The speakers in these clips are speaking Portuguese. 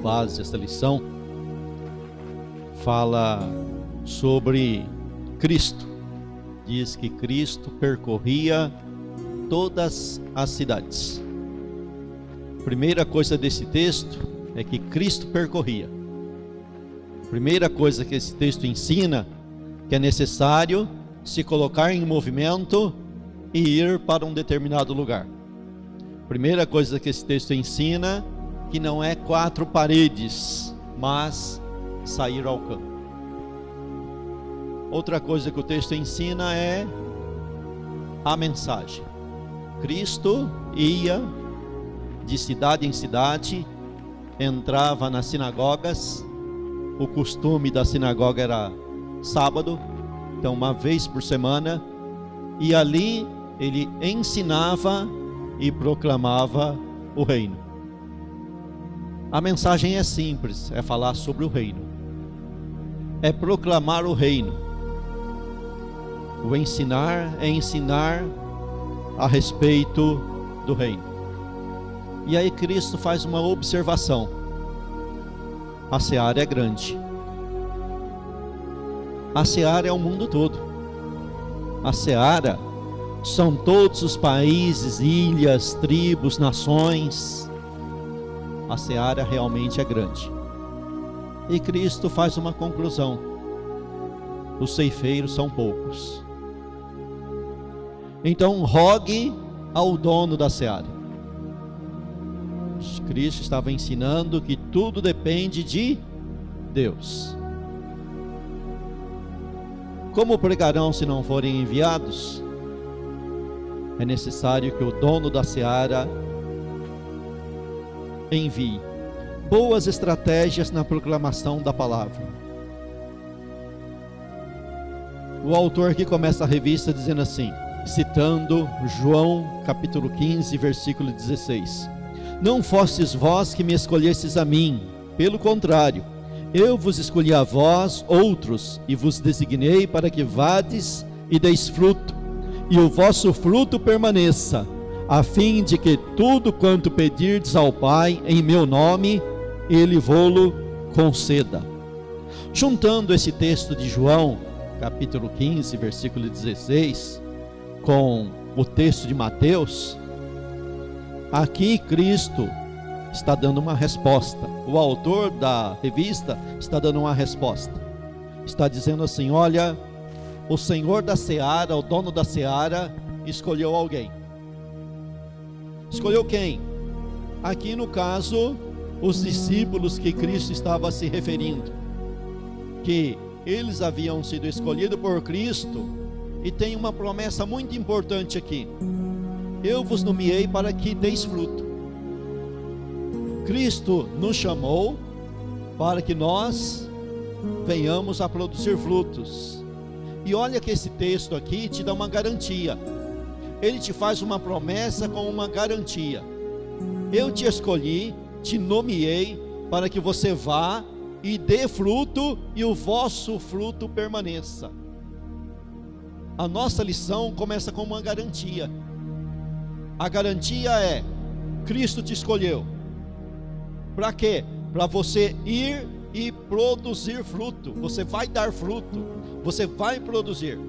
base essa lição, fala sobre Cristo. Diz que Cristo percorria todas as cidades. Primeira coisa desse texto é que Cristo percorria. Primeira coisa que esse texto ensina, que é necessário se colocar em movimento e ir para um determinado lugar. Primeira coisa que esse texto ensina, que não é 4 paredes, mas sair ao campo. Outra coisa que o texto ensina é a mensagem. Cristo ia de cidade em cidade, entrava nas sinagogas. O costume da sinagoga era sábado, então uma vez por semana, e ali ele ensinava e proclamava o reino. A mensagem é simples, é falar sobre o reino, é proclamar o reino. O ensinar é ensinar a respeito do reino. E aí Cristo faz uma observação: a seara é grande. A seara é o mundo todo. A seara são todos os países, ilhas, tribos, nações. A seara realmente é grande. E Cristo faz uma conclusão: os ceifeiros são poucos. Então rogue ao dono da seara. Cristo estava ensinando que tudo depende de Deus. Como pregarão se não forem enviados? É necessário que o dono da seara envie boas estratégias na proclamação da palavra. O autor aqui começa a revista dizendo assim, citando João capítulo 15, versículo 16: não fostes vós que me escolhestes a mim, pelo contrário, eu vos escolhi a vós outros, e vos designei para que vades e deis fruto, e o vosso fruto permaneça, a fim de que tudo quanto pedirdes ao Pai em meu nome, Ele vô-lo conceda. Juntando esse texto de João, capítulo 15, versículo 16, com o texto de Mateus, aqui Cristo está dando uma resposta. O autor da revista está dando uma resposta. Está dizendo assim: olha, o Senhor da seara, o dono da seara, escolheu alguém. Escolheu quem? Aqui no caso, os discípulos que Cristo estava se referindo, que eles haviam sido escolhidos por Cristo, e tem uma promessa muito importante aqui: eu vos nomeei para que deis fruto. Cristo nos chamou para que nós venhamos a produzir frutos. E olha que esse texto aqui te dá uma garantia. Ele te faz uma promessa com uma garantia. Eu te escolhi, te nomeei para que você vá e dê fruto e o vosso fruto permaneça. A nossa lição começa com uma garantia. A garantia é: Cristo te escolheu. Para quê? Para você ir e produzir fruto. Você vai dar fruto, você vai produzir.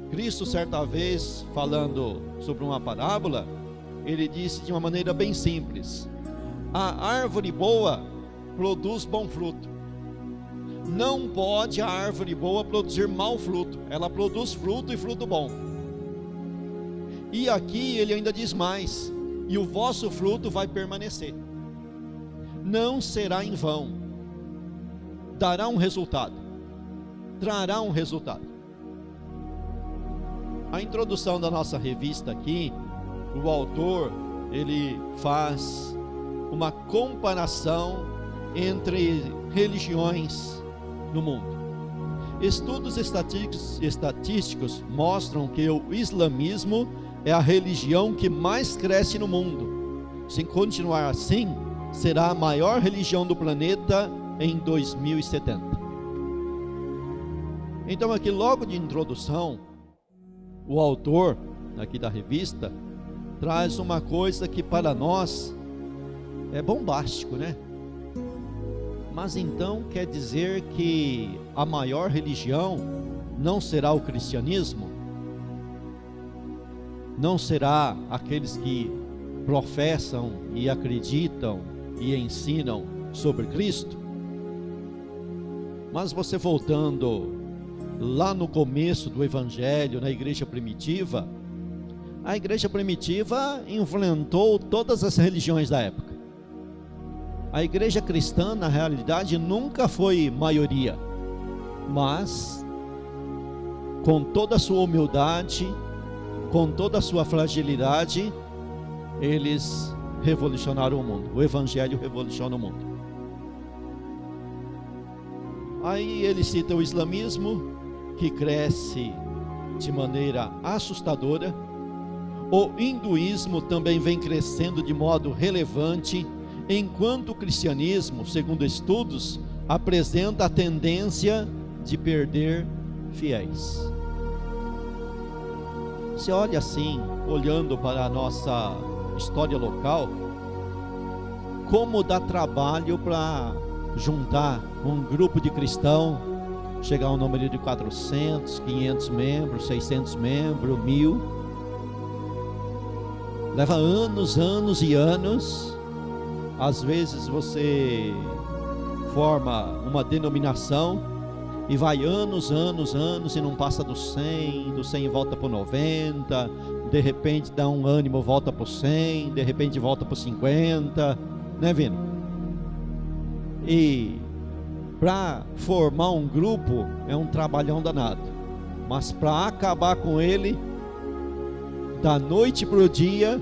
Cristo, certa vez, falando sobre uma parábola, ele disse de uma maneira bem simples: a árvore boa produz bom fruto. Não pode a árvore boa produzir mau fruto. Ela produz fruto e fruto bom. E aqui ele ainda diz mais: e o vosso fruto vai permanecer. Não será em vão. Dará um resultado. Trará um resultado. A introdução da nossa revista aqui, o autor, ele faz uma comparação entre religiões no mundo. Estudos estatísticos mostram que o islamismo é a religião que mais cresce no mundo. Se continuar assim, será a maior religião do planeta em 2070. Então aqui logo de introdução, o autor aqui da revista traz uma coisa que para nós é bombástico, né? Mas então quer dizer que a maior religião não será o cristianismo? Não será aqueles que professam e acreditam e ensinam sobre Cristo? Mas você voltando lá no começo do Evangelho, na igreja primitiva, a igreja primitiva enfrentou todas as religiões da época. A igreja cristã, na realidade, nunca foi maioria, mas com toda a sua humildade, com toda a sua fragilidade, eles revolucionaram o mundo. O Evangelho revoluciona o mundo. Aí ele cita o islamismo, que cresce de maneira assustadora. O hinduísmo também vem crescendo de modo relevante, enquanto o cristianismo, segundo estudos, apresenta a tendência de perder fiéis. Você olha assim, olhando para a nossa história local, como dá trabalho para juntar um grupo de cristãos, chegar a um número de 400, 500 membros, 600 membros, 1000. Leva anos, anos e anos. Às vezes você forma uma denominação e vai anos, anos, anos e não passa do 100, do 100 volta para o 90, de repente dá um ânimo, volta para o 100, de repente volta para o 50, né, Vino? E para formar um grupo é um trabalhão danado, mas para acabar com ele, da noite para o dia,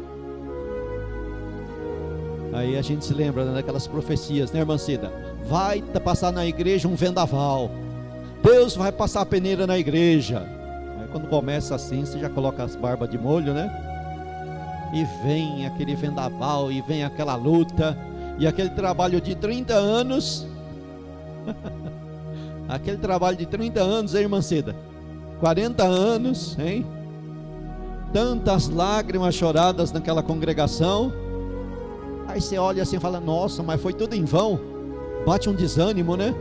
aí a gente se lembra, né, daquelas profecias, né, irmã Cida? Vai passar na igreja um vendaval, Deus vai passar a peneira na igreja. Aí quando começa assim, você já coloca as barbas de molho, né? E vem aquele vendaval, e vem aquela luta, e aquele trabalho de 30 anos, aquele trabalho de 30 anos, hein, irmã Cida? 40 anos, hein? Tantas lágrimas choradas naquela congregação. Aí você olha assim e fala, nossa, mas foi tudo em vão. Bate um desânimo, né?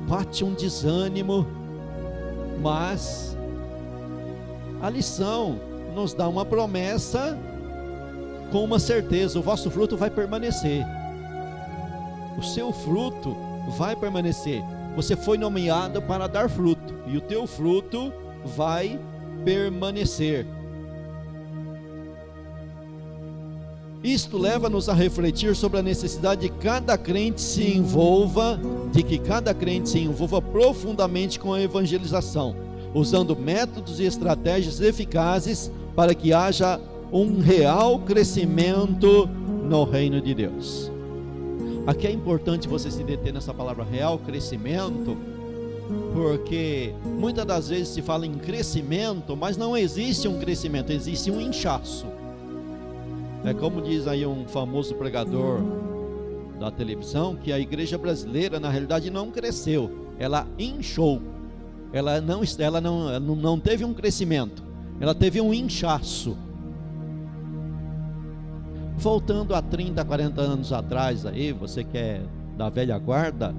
Bate um desânimo. Mas a lição nos dá uma promessa com uma certeza: o vosso fruto vai permanecer. O seu fruto vai permanecer. Você foi nomeado para dar fruto, e o teu fruto vai permanecer. Isto leva-nos a refletir sobre a necessidade de que cada crente se envolva profundamente com a evangelização, usando métodos e estratégias eficazes para que haja um real crescimento no reino de Deus. Aqui é importante você se deter nessa palavra real crescimento, porque muitas das vezes se fala em crescimento, mas não existe um crescimento, existe um inchaço. É como diz aí um famoso pregador da televisão, que a igreja brasileira na realidade não cresceu, ela inchou. Ela não teve um crescimento, ela teve um inchaço. Voltando a 30, 40 anos atrás aí, você que é da velha guarda,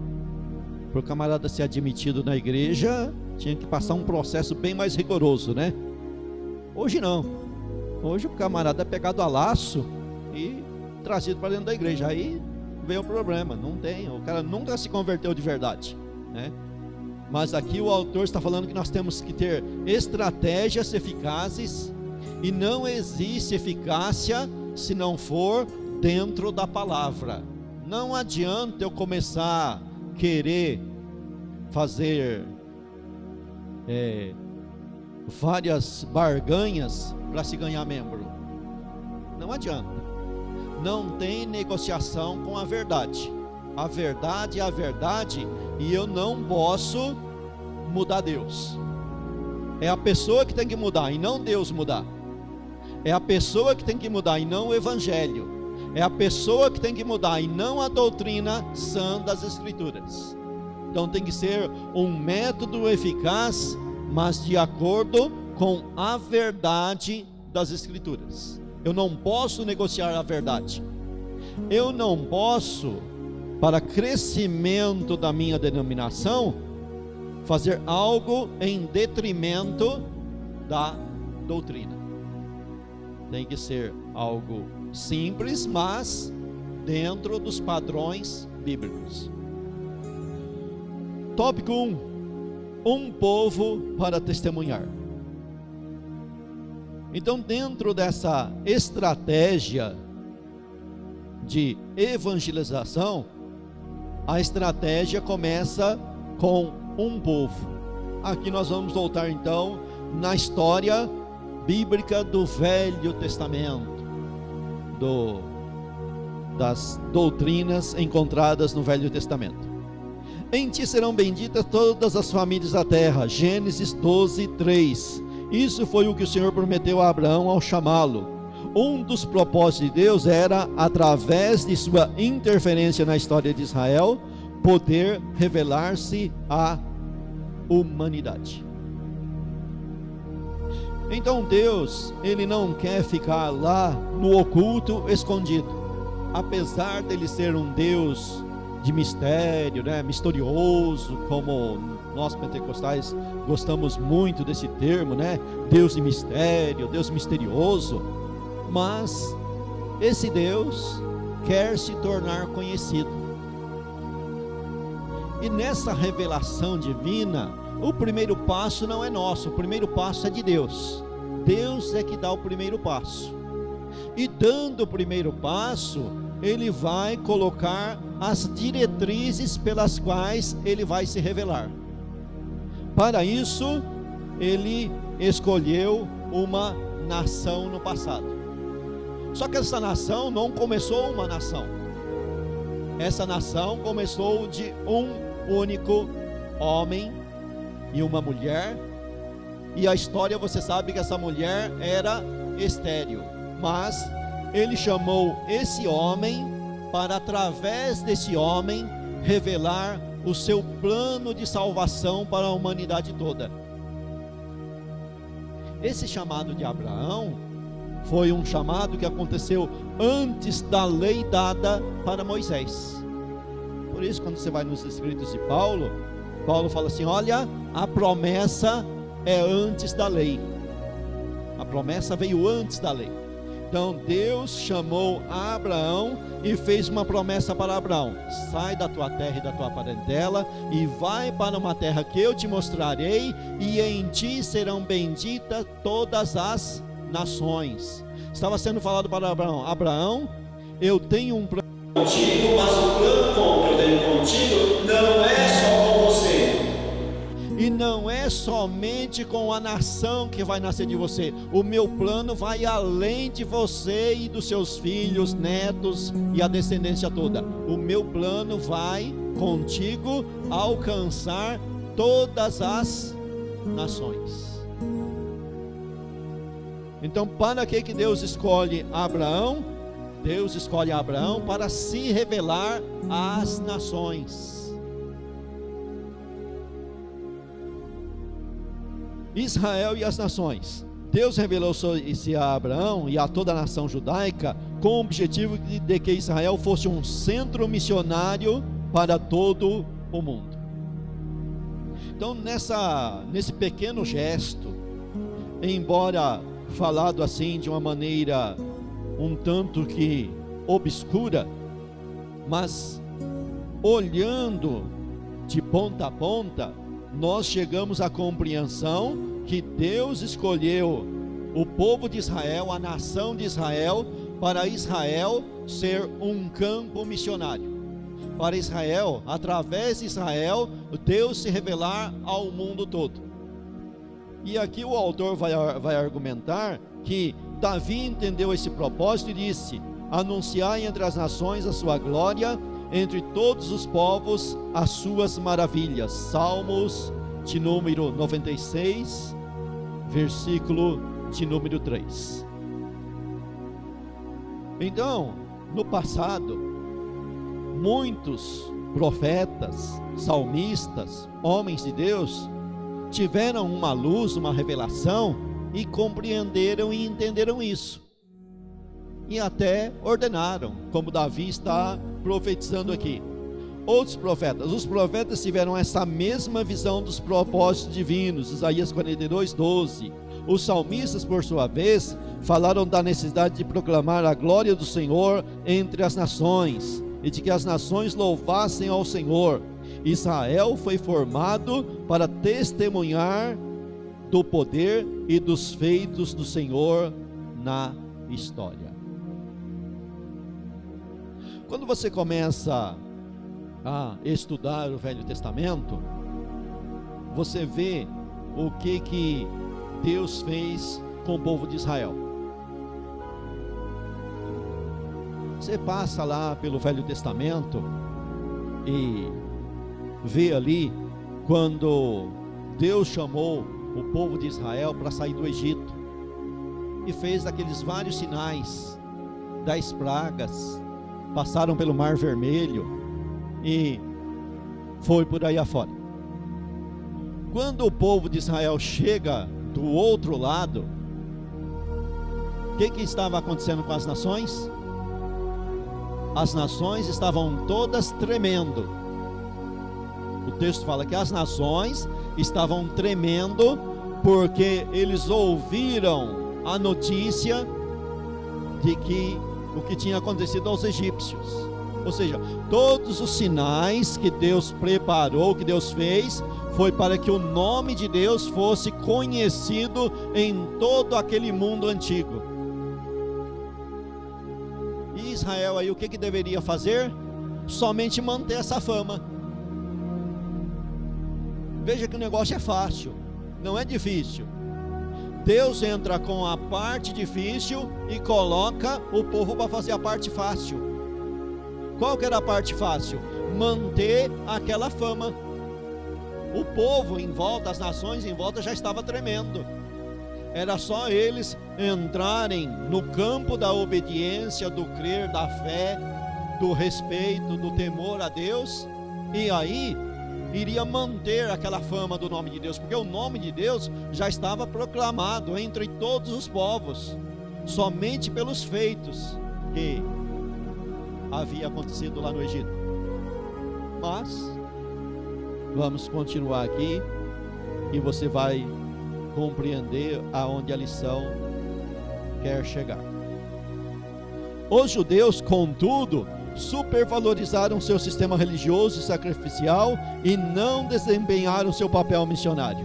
para o camarada ser admitido na igreja, tinha que passar um processo bem mais rigoroso, né? Hoje não. Hoje o camarada é pegado a laço e trazido para dentro da igreja. Aí vem o problema, não tem, o cara nunca se converteu de verdade, né? Mas aqui o autor está falando que nós temos que ter estratégias eficazes, e não existe eficácia se não for dentro da palavra. Não adianta eu começar a querer fazer várias barganhas para se ganhar membro. Não adianta. Não tem negociação com a verdade. A verdade é a verdade, e eu não posso mudar Deus. É a pessoa que tem que mudar e não Deus mudar. É a pessoa que tem que mudar e não o evangelho. É a pessoa que tem que mudar e não a doutrina sã das escrituras. Então tem que ser um método eficaz, mas de acordo com a verdade das escrituras. Eu não posso negociar a verdade. Eu não posso para crescimento da minha denominação, fazer algo em detrimento da doutrina. Tem que ser algo simples, mas dentro dos padrões bíblicos. Tópico 1: um povo para testemunhar. Então, dentro dessa estratégia de evangelização, a estratégia começa com um povo. Aqui nós vamos voltar então na história bíblica do Velho Testamento, das doutrinas encontradas no Velho Testamento. Em ti serão benditas todas as famílias da terra. Gênesis 12:3. Isso foi o que o Senhor prometeu a Abraão ao chamá-lo. Um dos propósitos de Deus era, através de sua interferência na história de Israel, poder revelar-se à humanidade. Então Deus, Ele não quer ficar lá no oculto, escondido. Apesar dele ser um Deus de mistério, misterioso, como nós pentecostais gostamos muito desse termo, Deus de mistério, Deus misterioso. Mas esse Deus quer se tornar conhecido. E nessa revelação divina, o primeiro passo não é nosso, o primeiro passo é de Deus. Deus é que dá o primeiro passo. E dando o primeiro passo, Ele vai colocar as diretrizes pelas quais Ele vai se revelar. Para isso, Ele escolheu uma nação no passado. Só que essa nação não começou uma nação. Essa nação começou de um único homem e uma mulher. E a história, você sabe que essa mulher era estéril. Mas Ele chamou esse homem para, através desse homem, revelar o seu plano de salvação para a humanidade toda. Esse chamado de Abraão foi um chamado que aconteceu antes da lei dada para Moisés. Por isso, quando você vai nos escritos de Paulo, Paulo fala assim: olha, a promessa é antes da lei. A promessa veio antes da lei. Então Deus chamou Abraão e fez uma promessa para Abraão: sai da tua terra e da tua parentela e vai para uma terra que eu te mostrarei, e em ti serão benditas todas as nações. Estava sendo falado para Abraão: Abraão, eu tenho um plano contigo, mas o plano que eu tenho contigo não é só com você. E não é somente com a nação que vai nascer de você. O meu plano vai além de você e dos seus filhos, netos e a descendência toda. O meu plano vai contigo alcançar todas as nações. Então, para que Deus escolhe Abraão? Deus escolhe Abraão para se revelar às nações. Israel e as nações. Deus revelou-se a Abraão e a toda a nação judaica com o objetivo de que Israel fosse um centro missionário para todo o mundo. Então, nesse pequeno gesto, embora falado assim de uma maneira um tanto que obscura, mas olhando de ponta a ponta, nós chegamos à compreensão que Deus escolheu o povo de Israel, a nação de Israel, para Israel ser um campo missionário. Para Israel, através de Israel, Deus se revelar ao mundo todo. E aqui o autor vai argumentar que Davi entendeu esse propósito e disse: anunciai entre as nações a sua glória, entre todos os povos as suas maravilhas. Salmos de número 96, versículo de número 3. Então, no passado, muitos profetas, salmistas, homens de Deus, tiveram uma luz, uma revelação, e compreenderam e entenderam isso. E até ordenaram, como Davi está profetizando aqui: outros profetas. Os profetas tiveram essa mesma visão dos propósitos divinos. Isaías 42, 12. Os salmistas, por sua vez, falaram da necessidade de proclamar a glória do Senhor entre as nações, e de que as nações louvassem ao Senhor. Israel foi formado para testemunhar do poder e dos feitos do Senhor na história. Quando você começa a estudar o Velho Testamento, você vê o que Deus fez com o povo de Israel. Você passa lá pelo Velho Testamento e vê ali quando Deus chamou o povo de Israel para sair do Egito e fez aqueles vários sinais, 10 pragas, passaram pelo Mar Vermelho e foi por aí afora. Quando o povo de Israel chega do outro lado, o que estava acontecendo com as nações? As nações estavam todas tremendo. O texto fala que as nações estavam tremendo porque eles ouviram a notícia de que o que tinha acontecido aos egípcios. Ou seja, todos os sinais que Deus preparou, que Deus fez, foi para que o nome de Deus fosse conhecido em todo aquele mundo antigo. E Israel aí o que deveria fazer? Somente manter essa fama. Veja que o negócio é fácil, não é difícil. Deus entra com a parte difícil e coloca o povo para fazer a parte fácil. Qual que era a parte fácil? Manter aquela fama. O povo em volta, as nações em volta já estava tremendo. Era só eles entrarem no campo da obediência, do crer, da fé, do respeito, do temor a Deus, e aí iria manter aquela fama do nome de Deus, porque o nome de Deus já estava proclamado entre todos os povos, somente pelos feitos que havia acontecido lá no Egito. Mas vamos continuar aqui e você vai compreender aonde a lição quer chegar. Os judeus, contudo, supervalorizaram seu sistema religioso e sacrificial e não desempenharam seu papel missionário.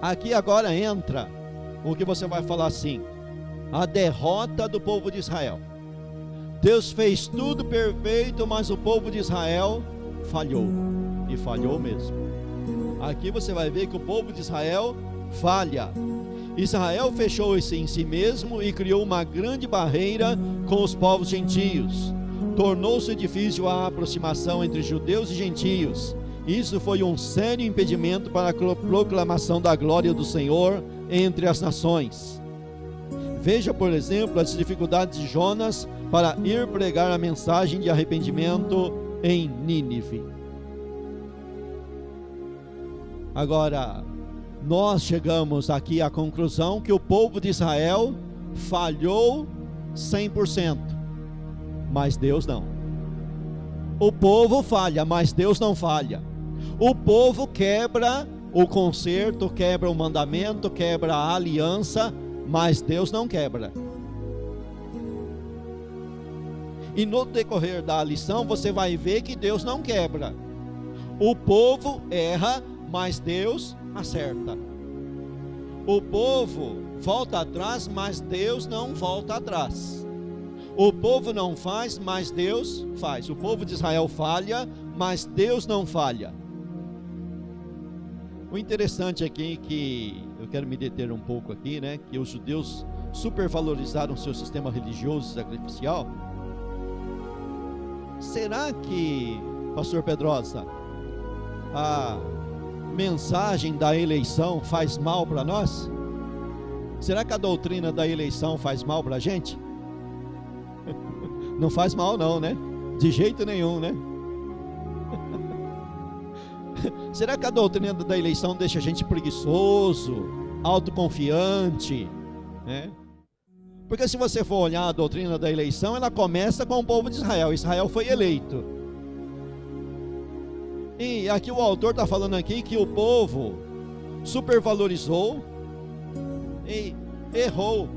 Aqui agora entra o que você vai falar assim: a derrota do povo de Israel. Deus fez tudo perfeito, mas o povo de Israel falhou, e falhou mesmo. Aqui você vai ver que o povo de Israel falha. Israel fechou-se em si mesmo e criou uma grande barreira com os povos gentios. Tornou-se difícil a aproximação entre judeus e gentios. Isso foi um sério impedimento para a proclamação da glória do Senhor entre as nações. Veja, por exemplo, as dificuldades de Jonas para ir pregar a mensagem de arrependimento em Nínive. Agora, nós chegamos aqui à conclusão que o povo de Israel falhou 100%, mas Deus não. O povo falha, mas Deus não falha. O povo quebra o concerto, quebra o mandamento, quebra a aliança, mas Deus não quebra. E no decorrer da lição você vai ver que Deus não quebra. O povo erra, mas Deus acerta. O povo volta atrás, mas Deus não volta atrás. O povo não faz, mas Deus faz. O povo de Israel falha, mas Deus não falha. O interessante aqui que eu quero me deter um pouco aqui, né, que os judeus supervalorizaram seu sistema religioso e sacrificial. Será que, pastor Pedrosa, a mensagem da eleição faz mal para nós? Será que a doutrina da eleição faz mal para a gente? Não faz mal não, né? De jeito nenhum, né? Será que a doutrina da eleição deixa a gente preguiçoso, autoconfiante, né? Porque se você for olhar a doutrina da eleição, ela começa com o povo de Israel. Israel foi eleito. E aqui o autor está falando aqui que o povo supervalorizou e errou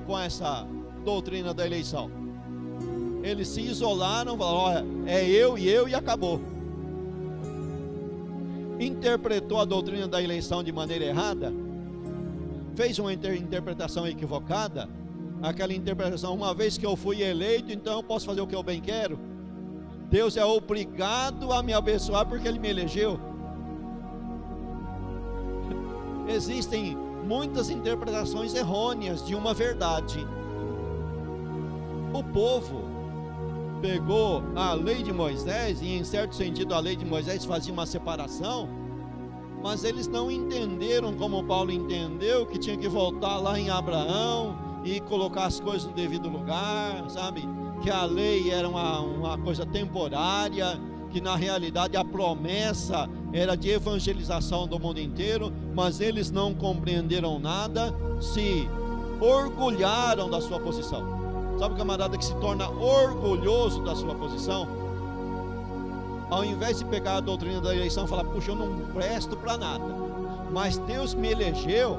com essa doutrina da eleição. Eles se isolaram, falaram, olha, é eu e acabou. Interpretou a doutrina da eleição de maneira errada, fez uma interpretação equivocada, aquela interpretação, uma vez que eu fui eleito, então eu posso fazer o que eu bem quero, Deus é obrigado a me abençoar porque Ele me elegeu. Existem muitas interpretações errôneas de uma verdade. O povo pegou a lei de Moisés, e em certo sentido a lei de Moisés fazia uma separação, mas eles não entenderam como Paulo entendeu, que tinha que voltar lá em Abraão e colocar as coisas no devido lugar, sabe? Que a lei era uma coisa temporária, que na realidade a promessa era de evangelização do mundo inteiro, mas eles não compreenderam nada, se orgulharam da sua posição. Sabe o camarada que se torna orgulhoso da sua posição? Ao invés de pegar a doutrina da eleição e falar, puxa, eu não presto para nada, mas Deus me elegeu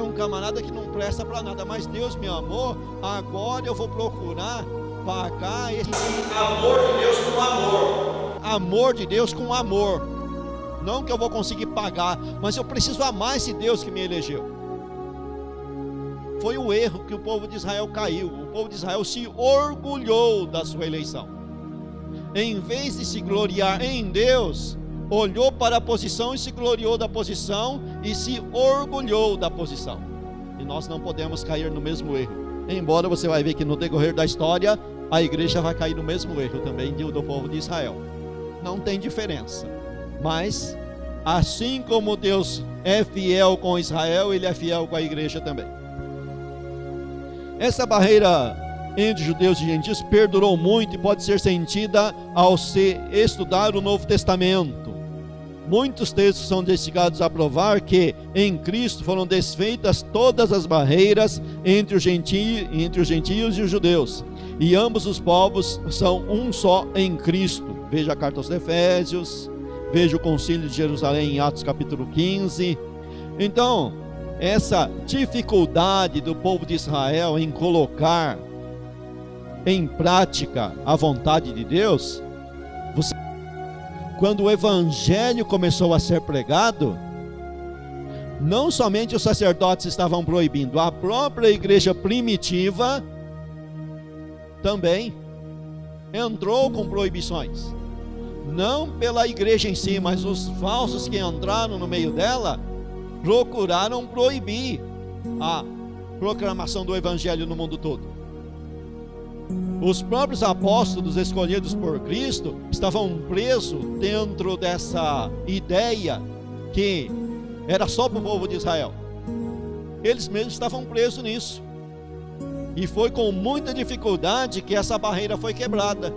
um camarada que não presta para nada, mas Deus me amou, agora eu vou procurar pagar esse amor de Deus com amor de Deus com amor. Não que eu vou conseguir pagar, mas eu preciso amar esse Deus que me elegeu. Foi o erro que o povo de Israel caiu. O povo de Israel se orgulhou da sua eleição. Em vez de se gloriar em Deus, olhou para a posição e se gloriou da posição e se orgulhou da posição. E nós não podemos cair no mesmo erro. Embora você vai ver que no decorrer da história, a igreja vai cair no mesmo erro também do povo de Israel. Não tem diferença. Mas, assim como Deus é fiel com Israel, Ele é fiel com a igreja também. Essa barreira entre judeus e gentios perdurou muito e pode ser sentida ao se estudar o Novo Testamento. Muitos textos são destinados a provar que em Cristo foram desfeitas todas as barreiras entre os gentios e os judeus, e ambos os povos são um só em Cristo. Veja a carta aos Efésios, veja o concílio de Jerusalém em Atos capítulo 15. Então, essa dificuldade do povo de Israel em colocar em prática a vontade de Deus, quando o evangelho começou a ser pregado, não somente os sacerdotes estavam proibindo, a própria igreja primitiva também entrou com proibições. Não pela igreja em si, mas os falsos que entraram no meio dela procuraram proibir a proclamação do evangelho no mundo todo. Os próprios apóstolos escolhidos por Cristo estavam presos dentro dessa ideia que era só para o povo de Israel. Eles mesmos estavam presos nisso. E foi com muita dificuldade que essa barreira foi quebrada.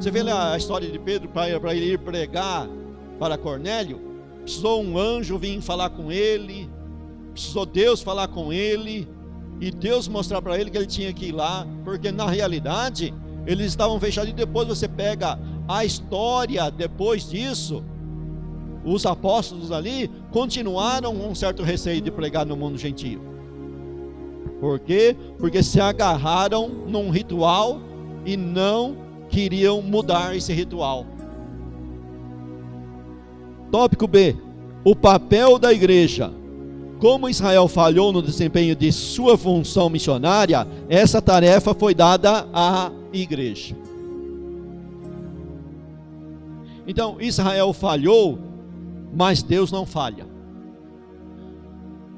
Você vê lá a história de Pedro para ele ir pregar para Cornélio. Precisou um anjo vir falar com ele, precisou Deus falar com ele, e Deus mostrar para ele que ele tinha que ir lá, porque na realidade eles estavam fechados. E depois você pega a história, depois disso, os apóstolos ali continuaram com um certo receio de pregar no mundo gentio. Por quê? Porque se agarraram num ritual e não queriam mudar esse ritual. Tópico B: o papel da igreja. Como Israel falhou no desempenho de sua função missionária, essa tarefa foi dada à igreja. Então, Israel falhou, mas Deus não falha.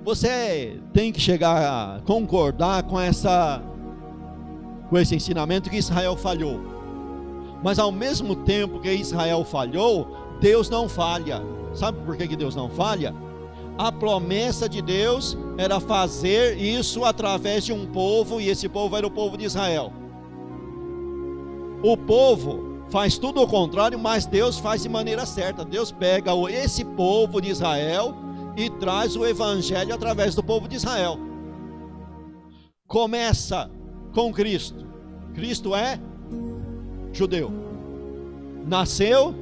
Você tem que chegar a concordar com esse ensinamento que Israel falhou. Mas ao mesmo tempo que Israel falhou, Deus não falha. Sabe por que Deus não falha? A promessa de Deus era fazer isso através de um povo, e esse povo era o povo de Israel. O povo faz tudo ao contrário, mas Deus faz de maneira certa. Deus pega esse povo de Israel e traz o evangelho através do povo de Israel. começa com Cristo. Cristo é judeu, nasceu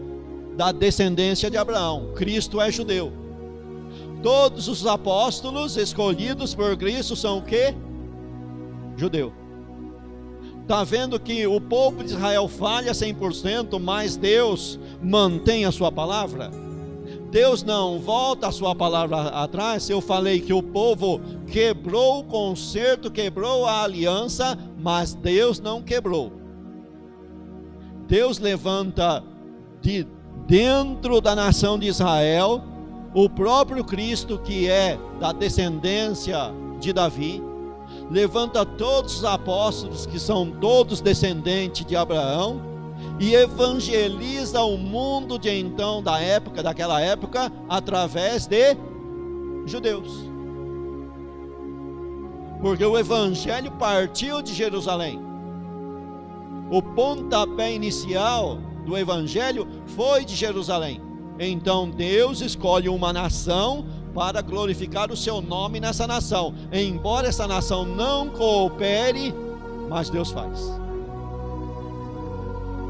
da descendência de Abraão. Cristo é judeu. Todos os apóstolos escolhidos por Cristo são o quê? Judeu. Está vendo que o povo de Israel falha 100%, mas Deus mantém a sua palavra? Deus não volta a sua palavra atrás. Eu falei que o povo quebrou o concerto, quebrou a aliança, mas Deus não quebrou. Deus levanta de dentro da nação de Israel o próprio Cristo, que é da descendência de Davi. Levanta todos os apóstolos, que são todos descendentes de Abraão, e evangeliza o mundo de então, daquela época, através de judeus. Porque o evangelho partiu de Jerusalém. O pontapé inicial do evangelho foi de Jerusalém. Então Deus escolhe uma nação para glorificar o seu nome nessa nação. Embora essa nação não coopere, mas Deus faz.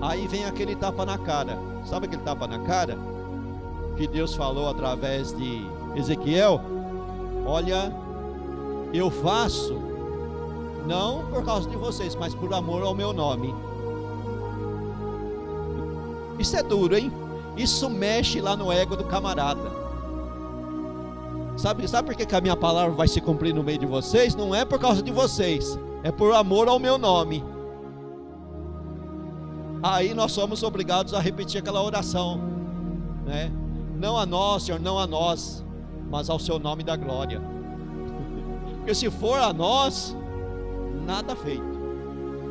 Aí vem aquele tapa na cara. Sabe aquele tapa na cara que Deus falou através de Ezequiel? Olha, eu faço não por causa de vocês, mas por amor ao meu nome. Isso é duro, hein? Isso mexe lá no ego do camarada. Sabe por que a minha palavra vai se cumprir no meio de vocês? Não é por causa de vocês, é por amor ao meu nome. Aí nós somos obrigados a repetir aquela oração, né? Não a nós, Senhor, não a nós, mas ao seu nome da glória. Porque se for a nós, nada feito,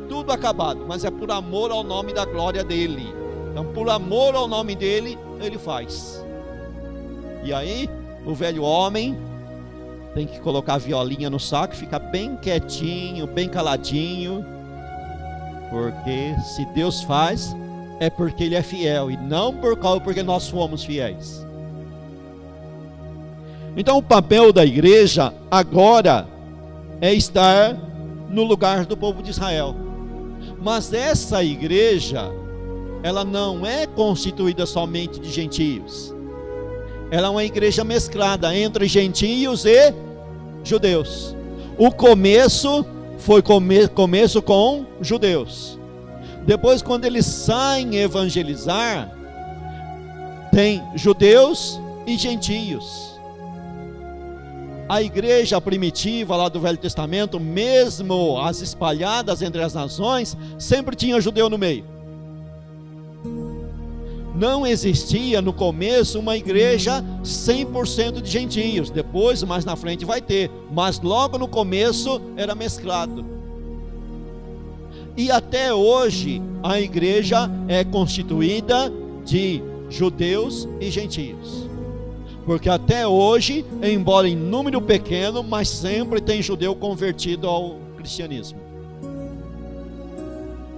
tudo acabado, mas é por amor ao nome da glória dele. Então, por amor ao nome dele, ele faz. E aí, o velho homem tem que colocar a violinha no saco, ficar bem quietinho, bem caladinho, porque se Deus faz, é porque ele é fiel, e não porque nós fomos fiéis. Então, o papel da igreja agora é estar no lugar do povo de Israel. Mas essa igreja, ela não é constituída somente de gentios. Ela é uma igreja mesclada entre gentios e judeus. O começo foi começo com judeus. Depois, quando eles saem evangelizar, tem judeus e gentios. A igreja primitiva lá do Velho Testamento, mesmo as espalhadas entre as nações, sempre tinha judeu no meio. Não existia no começo uma igreja 100% de gentios. Depois, mais na frente vai ter, mas logo no começo era mesclado. E até hoje a igreja é constituída de judeus e gentios. Porque até hoje, embora em número pequeno, mas sempre tem judeu convertido ao cristianismo.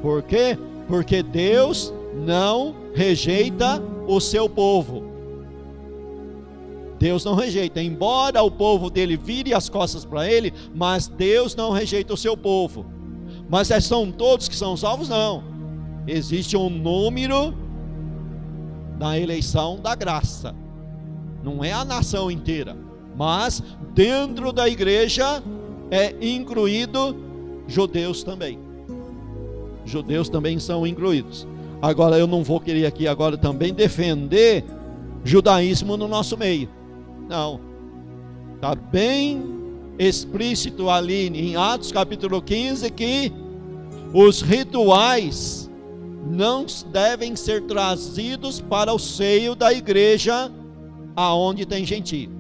Por quê? Porque Deus não rejeita o seu povo. Deus não rejeita, embora o povo dele vire as costas para ele, mas Deus não rejeita o seu povo. Mas são todos que são salvos? Não. Existe um número da eleição da graça. Não é a nação inteira, mas dentro da igreja é incluído judeus também. Judeus também são incluídos. Agora, eu não vou querer aqui agora também defender judaísmo no nosso meio. Não. Está bem explícito ali em Atos capítulo 15 que os rituais não devem ser trazidos para o seio da igreja aonde tem gentio.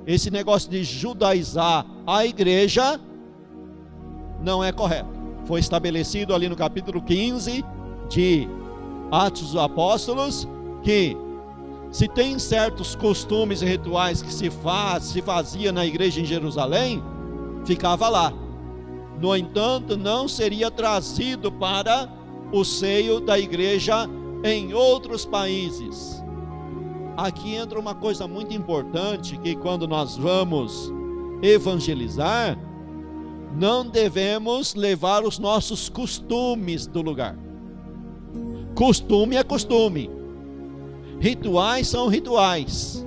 Esse negócio de judaizar a igreja não é correto. Foi estabelecido ali no capítulo 15 de Atos dos Apóstolos, que se tem certos costumes e rituais que se fazia na igreja em Jerusalém, ficava lá. No entanto, não seria trazido para o seio da igreja em outros países. Aqui entra uma coisa muito importante, que quando nós vamos evangelizar, não devemos levar os nossos costumes do lugar. Costume é costume, rituais são rituais.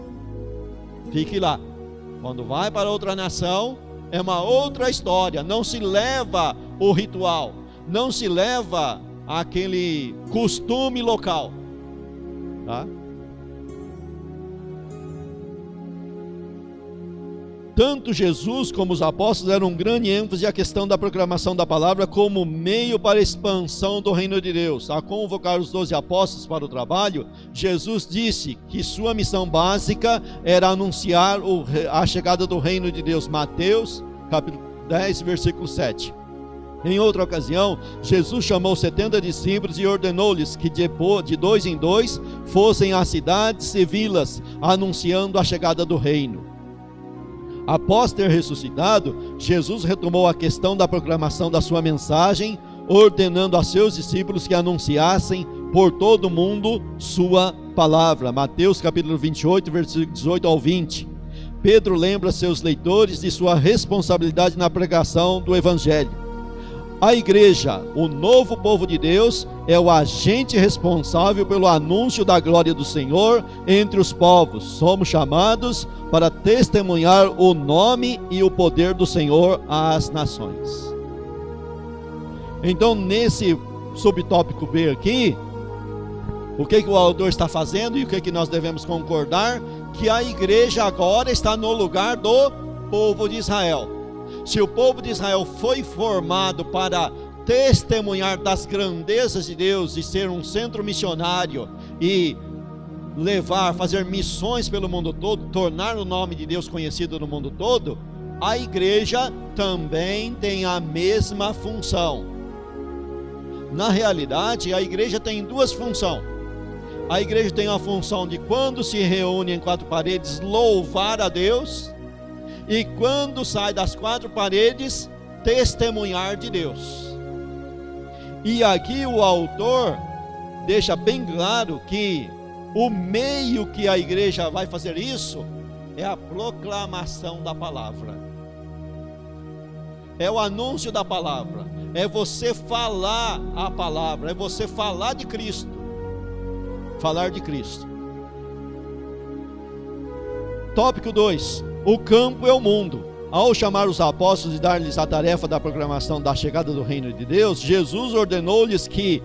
Fique lá. Quando vai para outra nação, é uma outra história. Não se leva o ritual, não se leva aquele costume local, tá? Tanto Jesus como os apóstolos deram um grande ênfase à questão da proclamação da palavra como meio para a expansão do reino de Deus. A convocar os 12 apóstolos para o trabalho, Jesus disse que sua missão básica era anunciar a chegada do reino de Deus. Mateus capítulo 10, versículo 7. Em outra ocasião, Jesus chamou 70 discípulos e ordenou-lhes que de 2 em 2 fossem às cidades e vilas, anunciando a chegada do reino. Após ter ressuscitado, Jesus retomou a questão da proclamação da sua mensagem, ordenando a seus discípulos que anunciassem por todo o mundo sua palavra. Mateus capítulo 28, versículo 18 ao 20. Pedro lembra seus leitores de sua responsabilidade na pregação do Evangelho. A igreja, o novo povo de Deus, é o agente responsável pelo anúncio da glória do Senhor entre os povos. Somos chamados para testemunhar o nome e o poder do Senhor às nações. Então, nesse subtópico B aqui, o que o autor está fazendo e o que nós devemos concordar? Que a igreja agora está no lugar do povo de Israel. Se o povo de Israel foi formado para testemunhar das grandezas de Deus e ser um centro missionário e fazer missões pelo mundo todo, tornar o nome de Deus conhecido no mundo todo, a igreja também tem a mesma função. Na realidade, a igreja tem duas funções. A igreja tem a função de, quando se reúne em 4 paredes, louvar a Deus, e quando sai das 4 paredes, testemunhar de Deus. E aqui o autor deixa bem claro que o meio que a igreja vai fazer isso é a proclamação da palavra, é o anúncio da palavra, é você falar a palavra, é você falar de Cristo, falar de Cristo. Tópico 2: o campo é o mundo. Ao chamar os apóstolos e dar-lhes a tarefa da proclamação da chegada do reino de Deus, Jesus ordenou-lhes que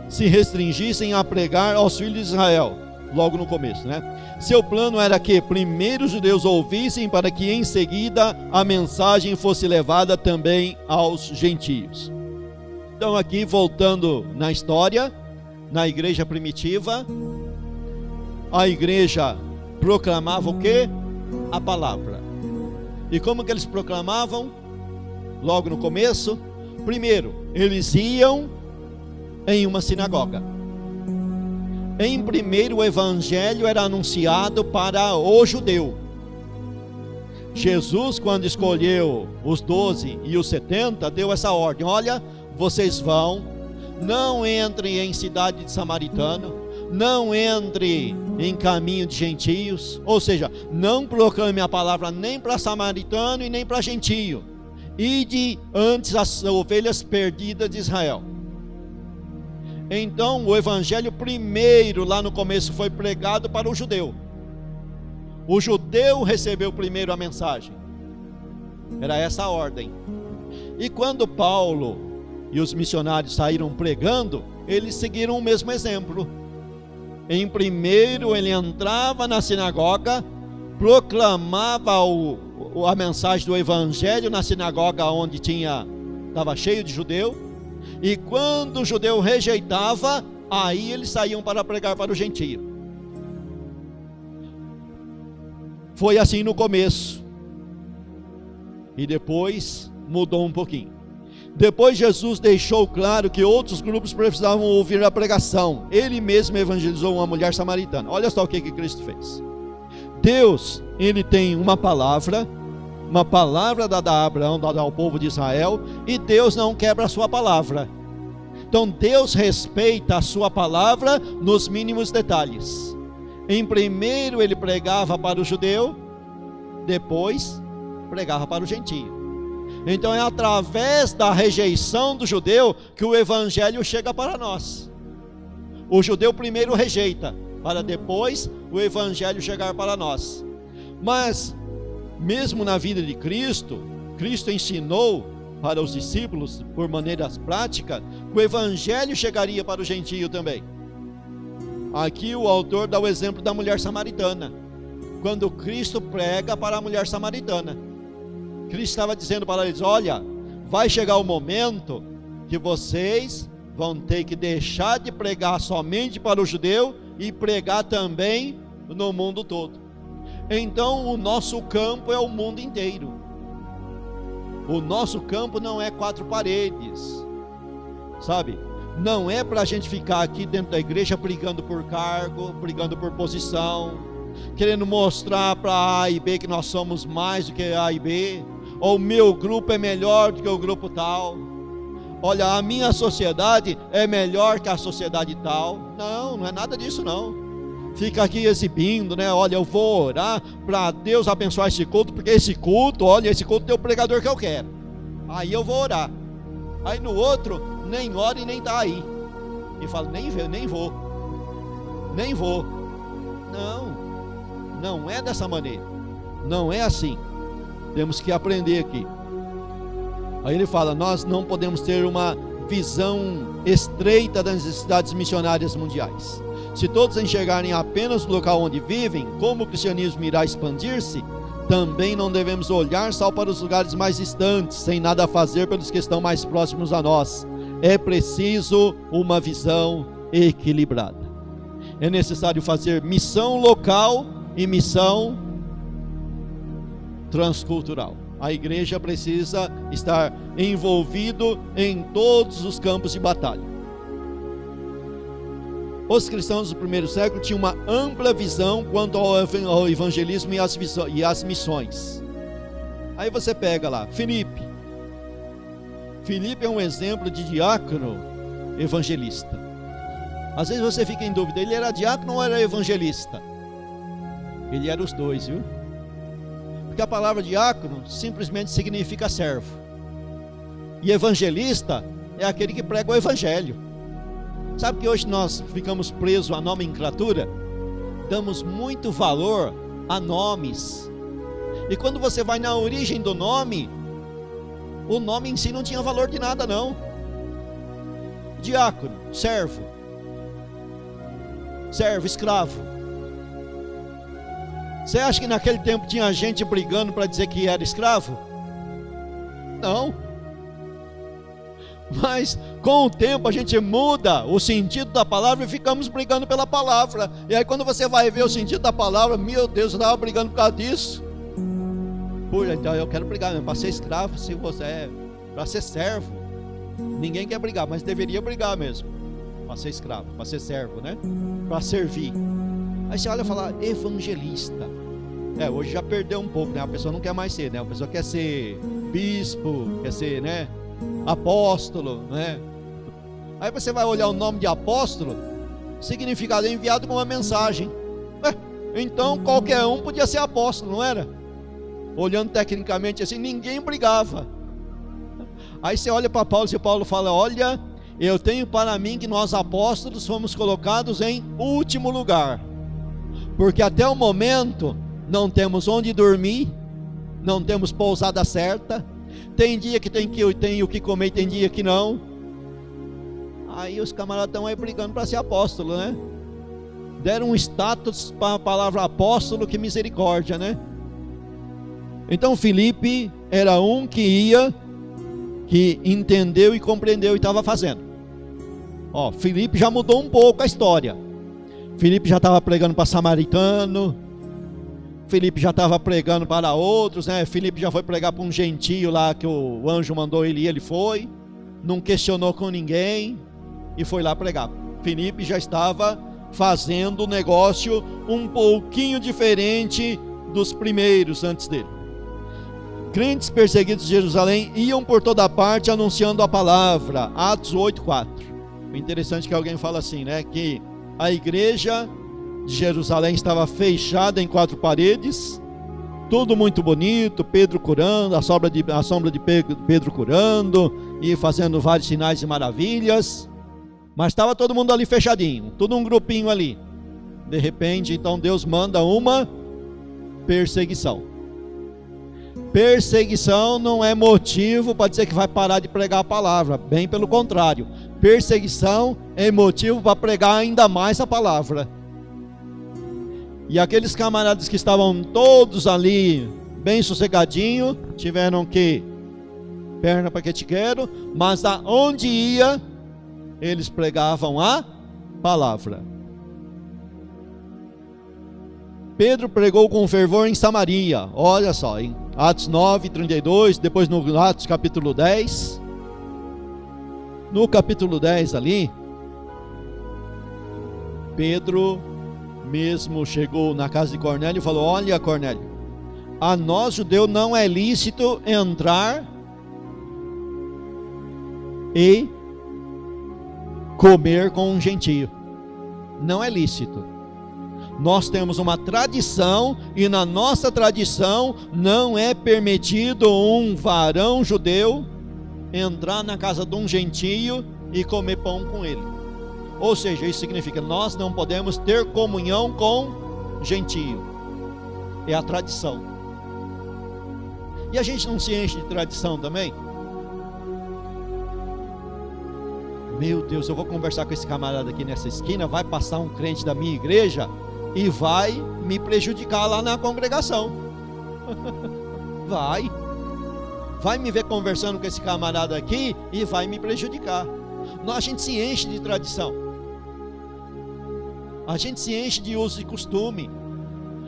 se restringissem a pregar aos filhos de Israel, logo no começo, né? Seu plano era que primeiro os judeus ouvissem, para que em seguida a mensagem fosse levada também aos gentios. Então, aqui voltando na história, na igreja primitiva, a igreja proclamava o quê? A palavra. E como que eles proclamavam? Logo no começo, primeiro, eles iam em uma sinagoga. Em primeiro, o evangelho era anunciado para o judeu. Jesus, quando escolheu os 12 e os 70, deu essa ordem: olha, vocês vão, não entrem em cidade de samaritano, não entre em caminho de gentios, ou seja, não proclame a palavra nem para samaritano e nem para gentio. Ide antes as ovelhas perdidas de Israel. Então o evangelho primeiro, lá no começo, foi pregado para o judeu. O judeu recebeu primeiro a mensagem. Era essa a ordem. E quando Paulo e os missionários saíram pregando, eles seguiram o mesmo exemplo. Em primeiro, ele entrava na sinagoga, proclamava a mensagem do evangelho na sinagoga onde estava cheio de judeu, e quando o judeu rejeitava, aí eles saíam para pregar para o gentio. Foi assim no começo, e depois mudou um pouquinho. Depois Jesus deixou claro que outros grupos precisavam ouvir a pregação. Ele mesmo evangelizou uma mulher samaritana. Olha só o que Cristo fez. Deus, ele tem uma palavra dada a Abraão, dada ao povo de Israel, e Deus não quebra a sua palavra. Então Deus respeita a sua palavra nos mínimos detalhes. Em primeiro ele pregava para o judeu, depois pregava para o gentio. Então é através da rejeição do judeu que o evangelho chega para nós. O judeu primeiro rejeita, para depois o evangelho chegar para nós. Mas mesmo na vida de Cristo, Cristo ensinou para os discípulos, por maneiras práticas, que o evangelho chegaria para o gentio também. Aqui o autor dá o exemplo da mulher samaritana. Quando Cristo prega para a mulher samaritana, Cristo estava dizendo para eles: olha, vai chegar o momento que vocês vão ter que deixar de pregar somente para o judeu e pregar também no mundo todo. Então o nosso campo é o mundo inteiro. O nosso campo não é quatro paredes, sabe? Não é para a gente ficar aqui dentro da igreja brigando por cargo, brigando por posição, querendo mostrar para A e B que nós somos mais do que A e B, ou o meu grupo é melhor do que o grupo tal. Olha, a minha sociedade é melhor que a sociedade tal. Não, não é nada disso não. Fica aqui exibindo, né? Olha, eu vou orar para Deus abençoar esse culto, porque esse culto, olha, esse culto tem o pregador que eu quero. Aí eu vou orar. Aí no outro, nem ora e nem está aí. E fala, nem vou. Não, não é dessa maneira. Não é assim. Temos que aprender aqui. Aí ele fala, nós não podemos ter uma visão estreita das necessidades missionárias mundiais. Se todos enxergarem apenas o local onde vivem, como o cristianismo irá expandir-se, também não devemos olhar só para os lugares mais distantes, sem nada a fazer pelos que estão mais próximos a nós. É preciso uma visão equilibrada. É necessário fazer missão local e missão transcultural. A igreja precisa estar envolvido em todos os campos de batalha. Os cristãos do primeiro século tinham uma ampla visão quanto ao evangelismo e às missões. Aí você pega lá, Filipe. Filipe é um exemplo de diácono evangelista. Às vezes você fica em dúvida, ele era diácono ou era evangelista? Ele era os dois, viu? Porque a palavra diácono simplesmente significa servo. E evangelista é aquele que prega o evangelho. Sabe que hoje nós ficamos presos à nomenclatura? Damos muito valor a nomes. E quando você vai na origem do nome, o nome em si não tinha valor de nada não. Diácono, servo, escravo. Você acha que naquele tempo tinha gente brigando para dizer que era escravo? Não. Mas com o tempo a gente muda o sentido da palavra e ficamos brigando pela palavra. E aí quando você vai ver o sentido da palavra, meu Deus, eu estava brigando por causa disso. Pô, então eu quero brigar mesmo, para ser escravo, se você é, para ser servo. Ninguém quer brigar, mas deveria brigar mesmo. Para ser escravo, para ser servo, né? Para servir. Aí você olha e fala, evangelista. Hoje já perdeu um pouco, né? A pessoa não quer mais ser, né? A pessoa quer ser bispo, quer ser, né? Apóstolo, né? Aí você vai olhar o nome de apóstolo, significado enviado com uma mensagem. Então qualquer um podia ser apóstolo, não era? Olhando tecnicamente assim, ninguém brigava. Aí você olha para Paulo e Paulo fala, olha, eu tenho para mim que nós apóstolos fomos colocados em último lugar, porque até o momento não temos onde dormir, não temos pousada certa, tem dia que tem o que comer, tem dia que não. Aí os camaradas estão aí brigando para ser apóstolo, né? Deram um status para a palavra apóstolo, que misericórdia, né? Então Filipe era um que entendeu e compreendeu e estava fazendo. Filipe já mudou um pouco a história. Filipe já estava pregando para samaritano, Filipe já estava pregando para outros, né? Filipe já foi pregar para um gentio lá que o anjo mandou ele e ele foi, não questionou com ninguém e foi lá pregar. Filipe já estava fazendo o negócio um pouquinho diferente dos primeiros antes dele. Crentes perseguidos de Jerusalém iam por toda parte anunciando a palavra. Atos 8:4. O interessante é que alguém fala assim, né? Que a igreja de Jerusalém estava fechada em quatro paredes Tudo muito bonito, Pedro curando, a sombra de Pedro curando e fazendo vários sinais e maravilhas. Mas estava todo mundo ali fechadinho, todo um grupinho ali. De repente, então Deus manda uma perseguição. Perseguição não é motivo para dizer que vai parar de pregar a palavra, bem pelo contrário. Perseguição é motivo para pregar ainda mais a palavra. E aqueles camaradas que estavam todos ali, bem sossegadinho, tiveram que perna para que te quero, mas aonde ia, eles pregavam a palavra. Pedro pregou com fervor em Samaria, olha só, em Atos 9, 32, depois no Atos capítulo 10. No capítulo 10 ali, Pedro mesmo chegou na casa de Cornélio e falou: olha, Cornélio, a nós judeu não é lícito entrar e comer com um gentio, não é lícito. Nós temos uma tradição e na nossa tradição não é permitido um varão judeu entrar na casa de um gentio e comer pão com ele. Ou seja, isso significa que nós não podemos ter comunhão com gentio. É a tradição. E a gente não se enche de tradição também? Meu Deus, eu vou conversar com esse camarada aqui nessa esquina, vai passar um crente da minha igreja e vai me prejudicar lá na congregação. Vai me ver conversando com esse camarada aqui e vai me prejudicar. A gente se enche de tradição. A gente se enche de uso e costume.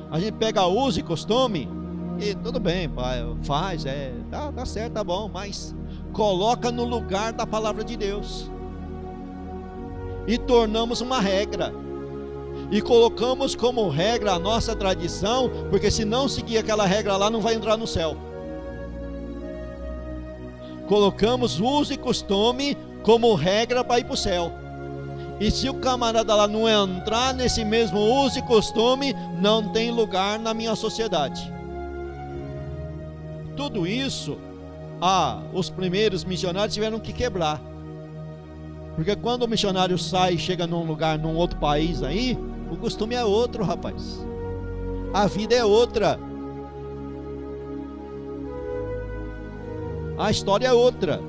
A gente pega uso e costume e tudo bem, pai, faz, tá certo, tá bom, mas coloca no lugar da palavra de Deus. E tornamos uma regra. E colocamos como regra a nossa tradição, porque se não seguir aquela regra lá, não vai entrar no céu. Colocamos uso e costume como regra para ir para o céu. E se o camarada lá não entrar nesse mesmo uso e costume, não tem lugar na minha sociedade. Tudo isso, os primeiros missionários tiveram que quebrar. Porque quando o missionário sai e chega num lugar, num outro país aí, o costume é outro, rapaz. A vida é outra. A história é outra.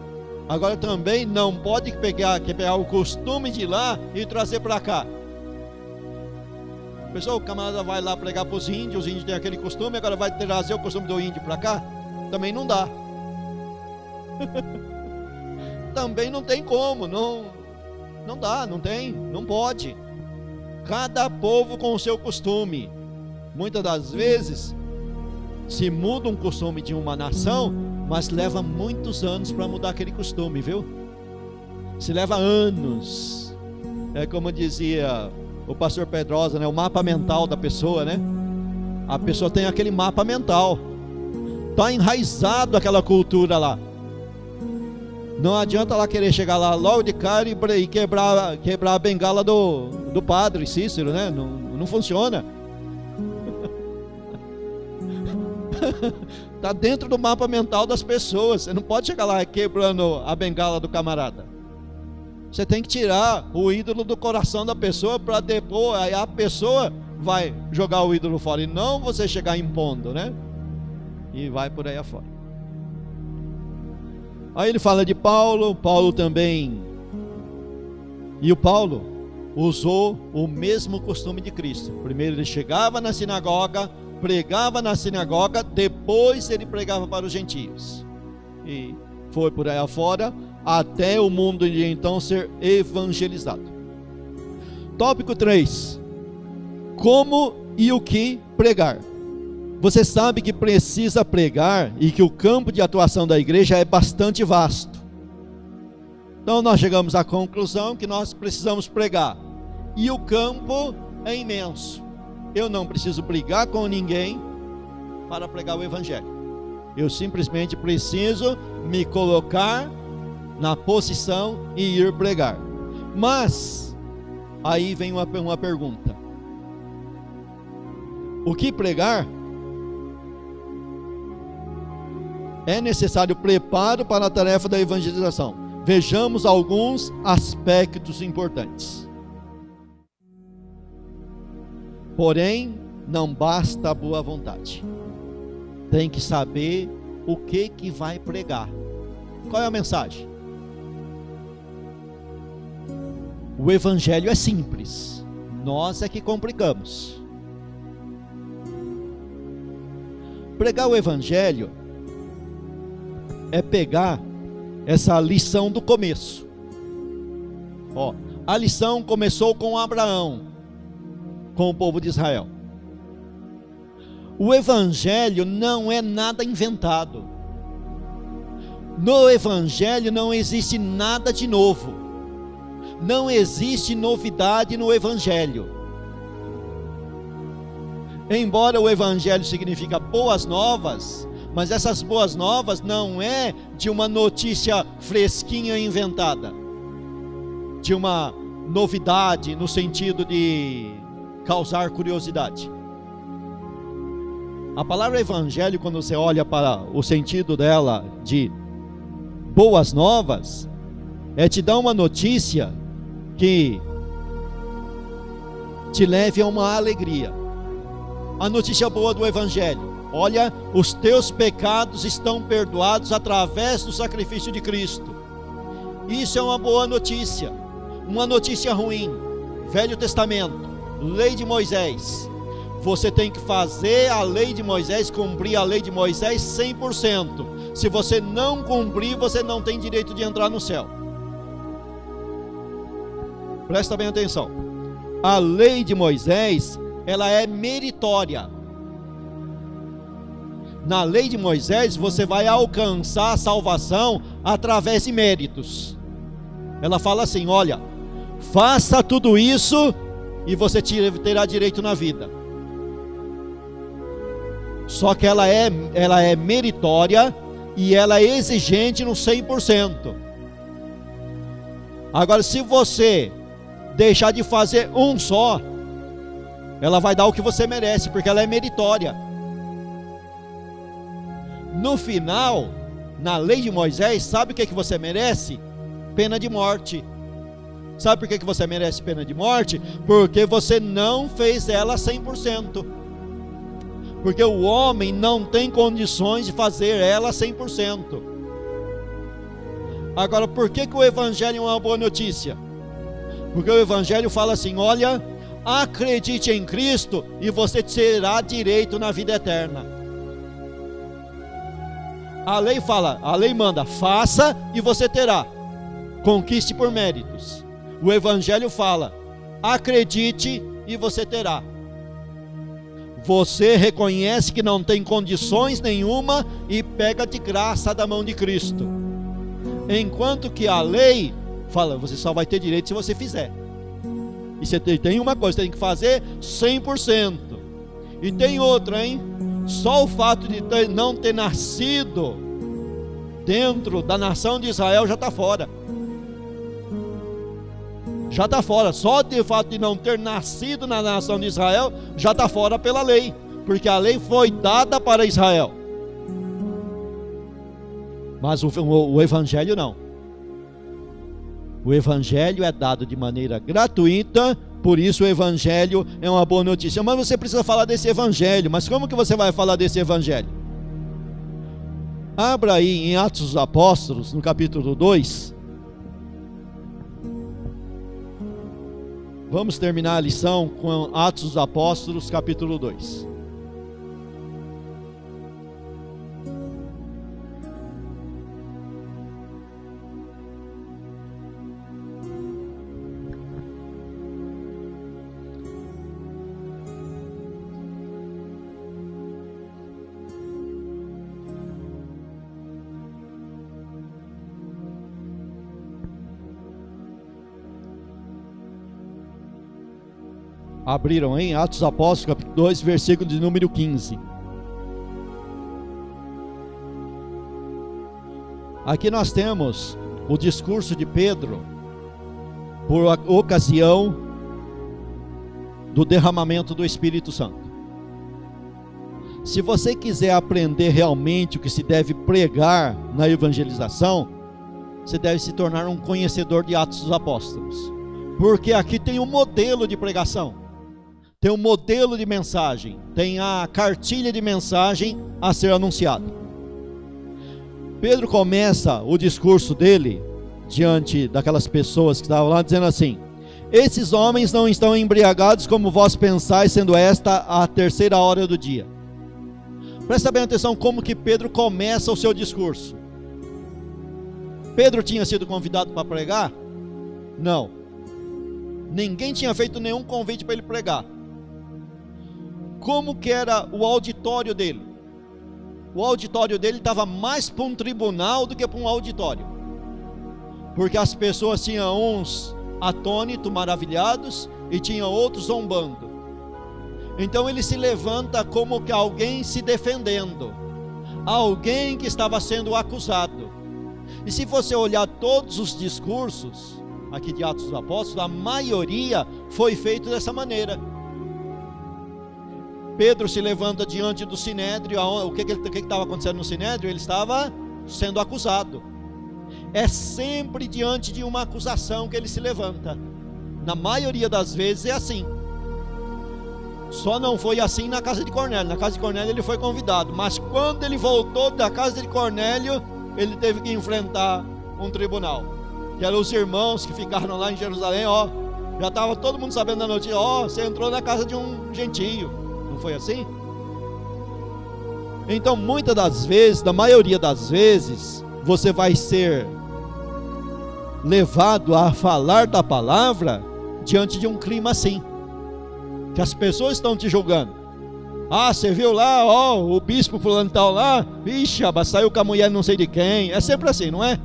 Agora também não pode pegar o costume de lá e trazer para cá. Pessoal, o camarada vai lá pregar para os índios têm aquele costume, agora vai trazer o costume do índio para cá? Também não dá. Também não tem como, não dá, não pode. Cada povo com o seu costume. Muitas das vezes se muda um costume de uma nação, mas leva muitos anos para mudar aquele costume, viu? Se leva anos. É como dizia o pastor Pedrosa, né? O mapa mental da pessoa, né? A pessoa tem aquele mapa mental. Está enraizado aquela cultura lá. Não adianta ela querer chegar lá logo de cara e quebrar a bengala do padre Cícero, né? Não funciona. Está dentro do mapa mental das pessoas. Você não pode chegar lá quebrando a bengala do camarada. Você tem que tirar o ídolo do coração da pessoa, para depois aí a pessoa vai jogar o ídolo fora, e não você chegar impondo, né? E vai por aí afora. Aí ele fala de Paulo também. E o Paulo usou o mesmo costume de Cristo. Primeiro ele chegava na sinagoga, pregava na sinagoga, depois ele pregava para os gentios. E foi por aí afora, até o mundo de então ser evangelizado. Tópico 3. Como e o que pregar? Você sabe que precisa pregar e que o campo de atuação da igreja é bastante vasto. Então nós chegamos à conclusão que nós precisamos pregar. E o campo é imenso. Eu não preciso brigar com ninguém para pregar o evangelho. Eu simplesmente preciso me colocar na posição e ir pregar. Mas aí vem uma pergunta: o que pregar? É necessário preparo para a tarefa da evangelização. Vejamos alguns aspectos importantes. Porém, não basta a boa vontade. Tem que saber o que vai pregar. Qual é a mensagem? O evangelho é simples. Nós é que complicamos. Pregar o evangelho é pegar essa lição do começo. A lição começou com Abraão, com o povo de Israel. O evangelho não é nada inventado. No evangelho não existe nada de novo. Não existe novidade no evangelho. Embora o evangelho significa boas novas, mas essas boas novas não é de uma notícia fresquinha inventada, de uma novidade no sentido de causar curiosidade. A palavra evangelho, quando você olha para o sentido dela de boas novas, é te dar uma notícia que te leve a uma alegria. A notícia boa do evangelho: olha, os teus pecados estão perdoados através do sacrifício de Cristo. Isso é uma boa notícia. Uma notícia ruim: Velho Testamento, lei de Moisés. Você tem que fazer a lei de Moisés, cumprir a lei de Moisés 100%. Se você não cumprir, você não tem direito de entrar no céu. Presta bem atenção. A lei de Moisés, ela é meritória. Na lei de Moisés, você vai alcançar a salvação através de méritos. Ela fala assim: olha, faça tudo isso e você terá direito na vida. Só que ela é meritória e ela é exigente no 100%. Agora, se você deixar de fazer um só, ela vai dar o que você merece, porque ela é meritória. No final, na lei de Moisés, sabe o que você merece? Pena de morte. Sabe por que você merece pena de morte? Porque você não fez ela 100%. Porque o homem não tem condições de fazer ela 100%. Agora, por que o evangelho é uma boa notícia? Porque o evangelho fala assim: olha, acredite em Cristo e você terá direito na vida eterna. A lei fala, a lei manda, faça e você terá. Conquiste por méritos. O evangelho fala, acredite e você terá. Você reconhece que não tem condições nenhuma e pega de graça da mão de Cristo. Enquanto que a lei fala, você só vai ter direito se você fizer. E você tem uma coisa, você tem que fazer 100%. E tem outra, hein? Só o fato de não ter nascido dentro da nação de Israel já está fora. Já está fora. Só o fato de não ter nascido na nação de Israel já está fora pela lei, porque a lei foi dada para Israel. Mas o evangelho não. O evangelho é dado de maneira gratuita, por isso o evangelho é uma boa notícia. Mas você precisa falar desse evangelho. Mas como que você vai falar desse evangelho? Abra aí em Atos dos Apóstolos, no capítulo 2. Vamos terminar a lição com Atos dos Apóstolos, capítulo 2. Abriram em Atos dos Apóstolos, capítulo 2, versículo de número 15. Aqui nós temos o discurso de Pedro por ocasião do derramamento do Espírito Santo. Se você quiser aprender realmente o que se deve pregar na evangelização, você deve se tornar um conhecedor de Atos dos Apóstolos, porque aqui tem um modelo de pregação, tem um modelo de mensagem, tem a cartilha de mensagem a ser anunciada. Pedro começa o discurso dele diante daquelas pessoas que estavam lá, dizendo assim: esses homens não estão embriagados como vós pensais, sendo esta a terceira hora do dia. Presta bem atenção como que Pedro começa o seu discurso. Pedro tinha sido convidado para pregar? Não. Ninguém tinha feito nenhum convite para ele pregar. Como que era o auditório dele? O auditório dele estava mais para um tribunal do que para um auditório, porque as pessoas tinham uns atônitos, maravilhados, e tinham outros zombando. Então ele se levanta como que alguém se defendendo, alguém que estava sendo acusado. E se você olhar todos os discursos aqui de Atos dos Apóstolos, a maioria foi feito dessa maneira. Pedro se levanta diante do Sinédrio. O que estava acontecendo no Sinédrio? Ele estava sendo acusado. É sempre diante de uma acusação que ele se levanta. Na maioria das vezes é assim. Só não foi assim na casa de Cornélio. Na casa de Cornélio ele foi convidado, mas quando ele voltou da casa de Cornélio, ele teve que enfrentar um tribunal, que eram os irmãos que ficaram lá em Jerusalém. Já estava todo mundo sabendo da notícia: você entrou na casa de um gentio. Não foi assim? Então, muitas das vezes, na maioria das vezes, você vai ser levado a falar da palavra diante de um clima assim, que as pessoas estão te julgando. Você viu lá, o bispo fulano tal lá, vixe, saiu com a mulher não sei de quem. É sempre assim, não é?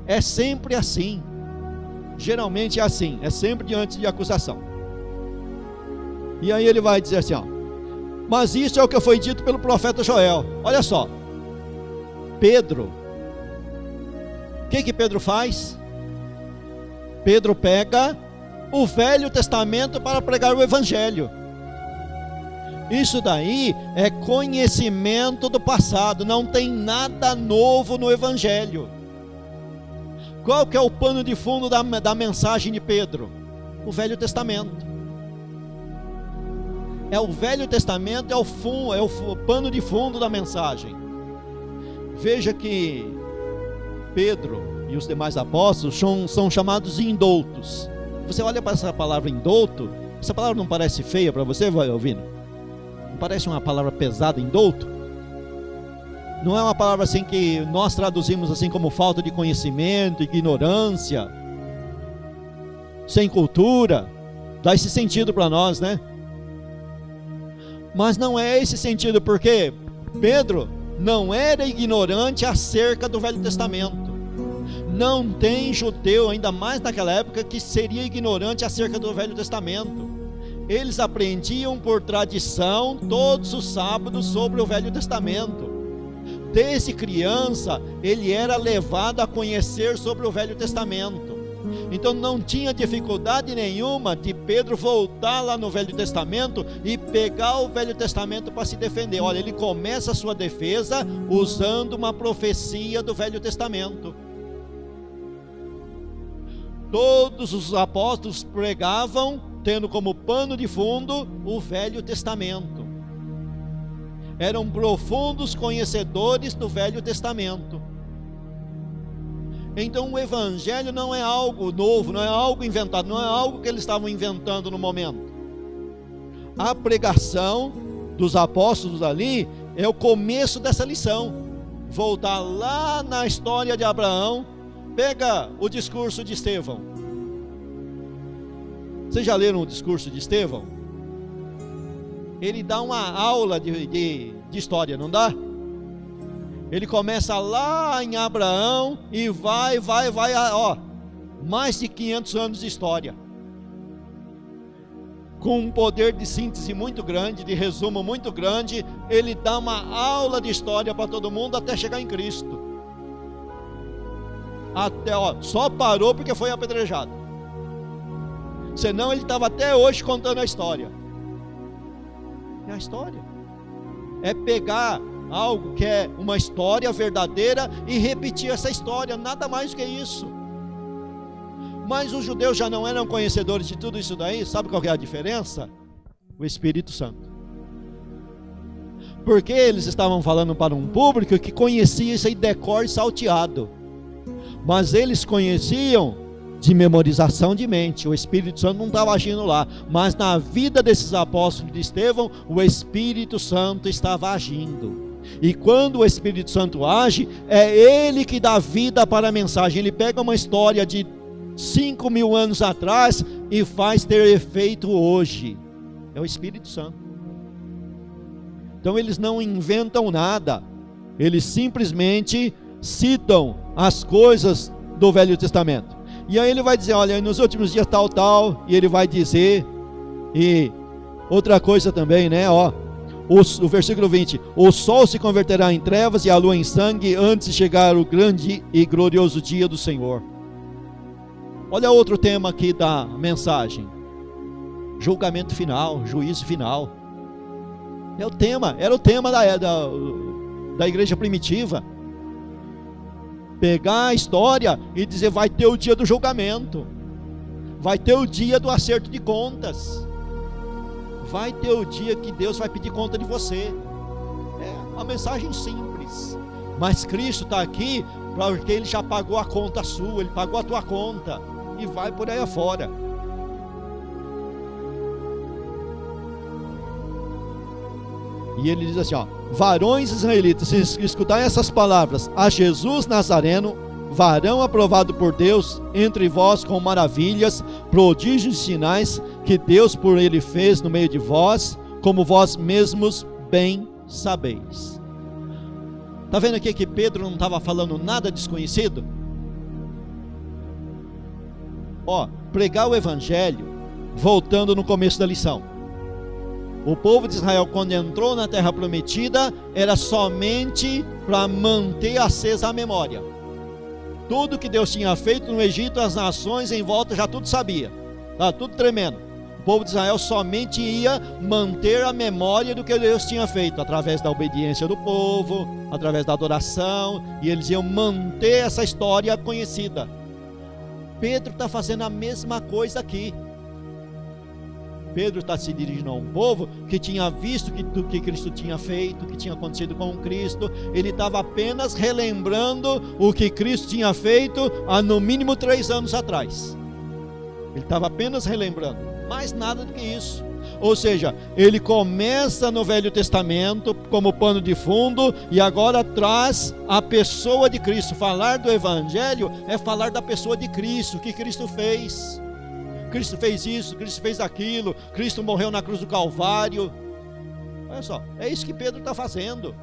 É sempre assim. Geralmente é assim, é sempre diante de acusação. E aí ele vai dizer assim, mas isso é o que foi dito pelo profeta Joel. Olha só, Pedro, o que Pedro faz? Pedro pega o Velho Testamento para pregar o Evangelho. Isso daí é conhecimento do passado, não tem nada novo no Evangelho. Qual que é o pano de fundo da mensagem de Pedro? O Velho Testamento. É o Velho Testamento, é o pano de fundo da mensagem. Veja que Pedro e os demais apóstolos são chamados indoutos. Você olha para essa palavra indouto, essa palavra não parece feia para você, vai ouvindo? Não parece uma palavra pesada, indouto? Não é uma palavra assim que nós traduzimos assim como falta de conhecimento, ignorância, sem cultura. Dá esse sentido para nós, né? Mas não é esse sentido, porque Pedro não era ignorante acerca do Velho Testamento. Não tem judeu, ainda mais naquela época, que seria ignorante acerca do Velho Testamento. Eles aprendiam por tradição todos os sábados sobre o Velho Testamento. Desde criança, ele era levado a conhecer sobre o Velho Testamento. Então não tinha dificuldade nenhuma de Pedro voltar lá no Velho Testamento e pegar o Velho Testamento para se defender. Olha, ele começa a sua defesa usando uma profecia do Velho Testamento. Todos os apóstolos pregavam tendo como pano de fundo o Velho Testamento. Eram profundos conhecedores do Velho Testamento. Então o Evangelho não é algo novo, não é algo inventado, não é algo que eles estavam inventando no momento. A pregação dos apóstolos ali é o começo dessa lição. Voltar lá na história de Abraão, pega o discurso de Estevão. Vocês já leram o discurso de Estevão? Ele dá uma aula de história, não dá? Ele começa lá em Abraão e vai, mais de 500 anos de história, com um poder de síntese muito grande, de resumo muito grande. Ele dá uma aula de história para todo mundo até chegar em Cristo. Só parou porque foi apedrejado, senão ele estava até hoje contando a história. É a história. É pegar algo que é uma história verdadeira e repetir essa história, nada mais do que isso. Mas os judeus já não eram conhecedores de tudo isso daí. Sabe qual que é a diferença? O Espírito Santo. Porque eles estavam falando para um público que conhecia isso aí decor e salteado. Mas eles conheciam de memorização de mente. O Espírito Santo não estava agindo lá. Mas na vida desses apóstolos de Estevão, o Espírito Santo estava agindo. E quando o Espírito Santo age, é ele que dá vida para a mensagem. Ele pega uma história de 5.000 anos atrás e faz ter efeito hoje. É o Espírito Santo. Então eles não inventam nada. Eles simplesmente citam as coisas do Velho Testamento. E aí ele vai dizer, olha, nos últimos dias tal, e ele vai dizer, e outra coisa também, né, o versículo 20, o sol se converterá em trevas e a lua em sangue antes de chegar o grande e glorioso dia do Senhor. Olha outro tema aqui da mensagem, julgamento final, juízo final. Era o tema da igreja primitiva. Pegar a história e dizer, vai ter o dia do julgamento, vai ter o dia do acerto de contas, vai ter o dia que Deus vai pedir conta de você. É uma mensagem simples, mas Cristo está aqui porque Ele já pagou a conta sua, Ele pagou a tua conta, e vai por aí afora. E ele diz assim, varões israelitas, se escutarem essas palavras, a Jesus Nazareno, varão aprovado por Deus entre vós com maravilhas, prodígios e sinais que Deus por ele fez no meio de vós, como vós mesmos bem sabeis. Está vendo aqui que Pedro não estava falando nada desconhecido? Pregar o evangelho, voltando no começo da lição. O povo de Israel, quando entrou na terra prometida, era somente para manter acesa a memória. Tudo que Deus tinha feito no Egito, as nações em volta já tudo sabia, estava tudo tremendo. O povo de Israel somente ia manter a memória do que Deus tinha feito, através da obediência do povo, através da adoração, e eles iam manter essa história conhecida. Pedro está fazendo a mesma coisa aqui. Pedro está se dirigindo a um povo que tinha visto do que Cristo tinha feito, o que tinha acontecido com Cristo. Ele estava apenas relembrando o que Cristo tinha feito há no mínimo 3 anos atrás. Ele estava apenas relembrando, mais nada do que isso. Ou seja, ele começa no Velho Testamento como pano de fundo e agora traz a pessoa de Cristo. Falar do Evangelho é falar da pessoa de Cristo, o que Cristo fez. Cristo fez isso, Cristo fez aquilo, Cristo morreu na cruz do Calvário. Olha só, é isso que Pedro está fazendo.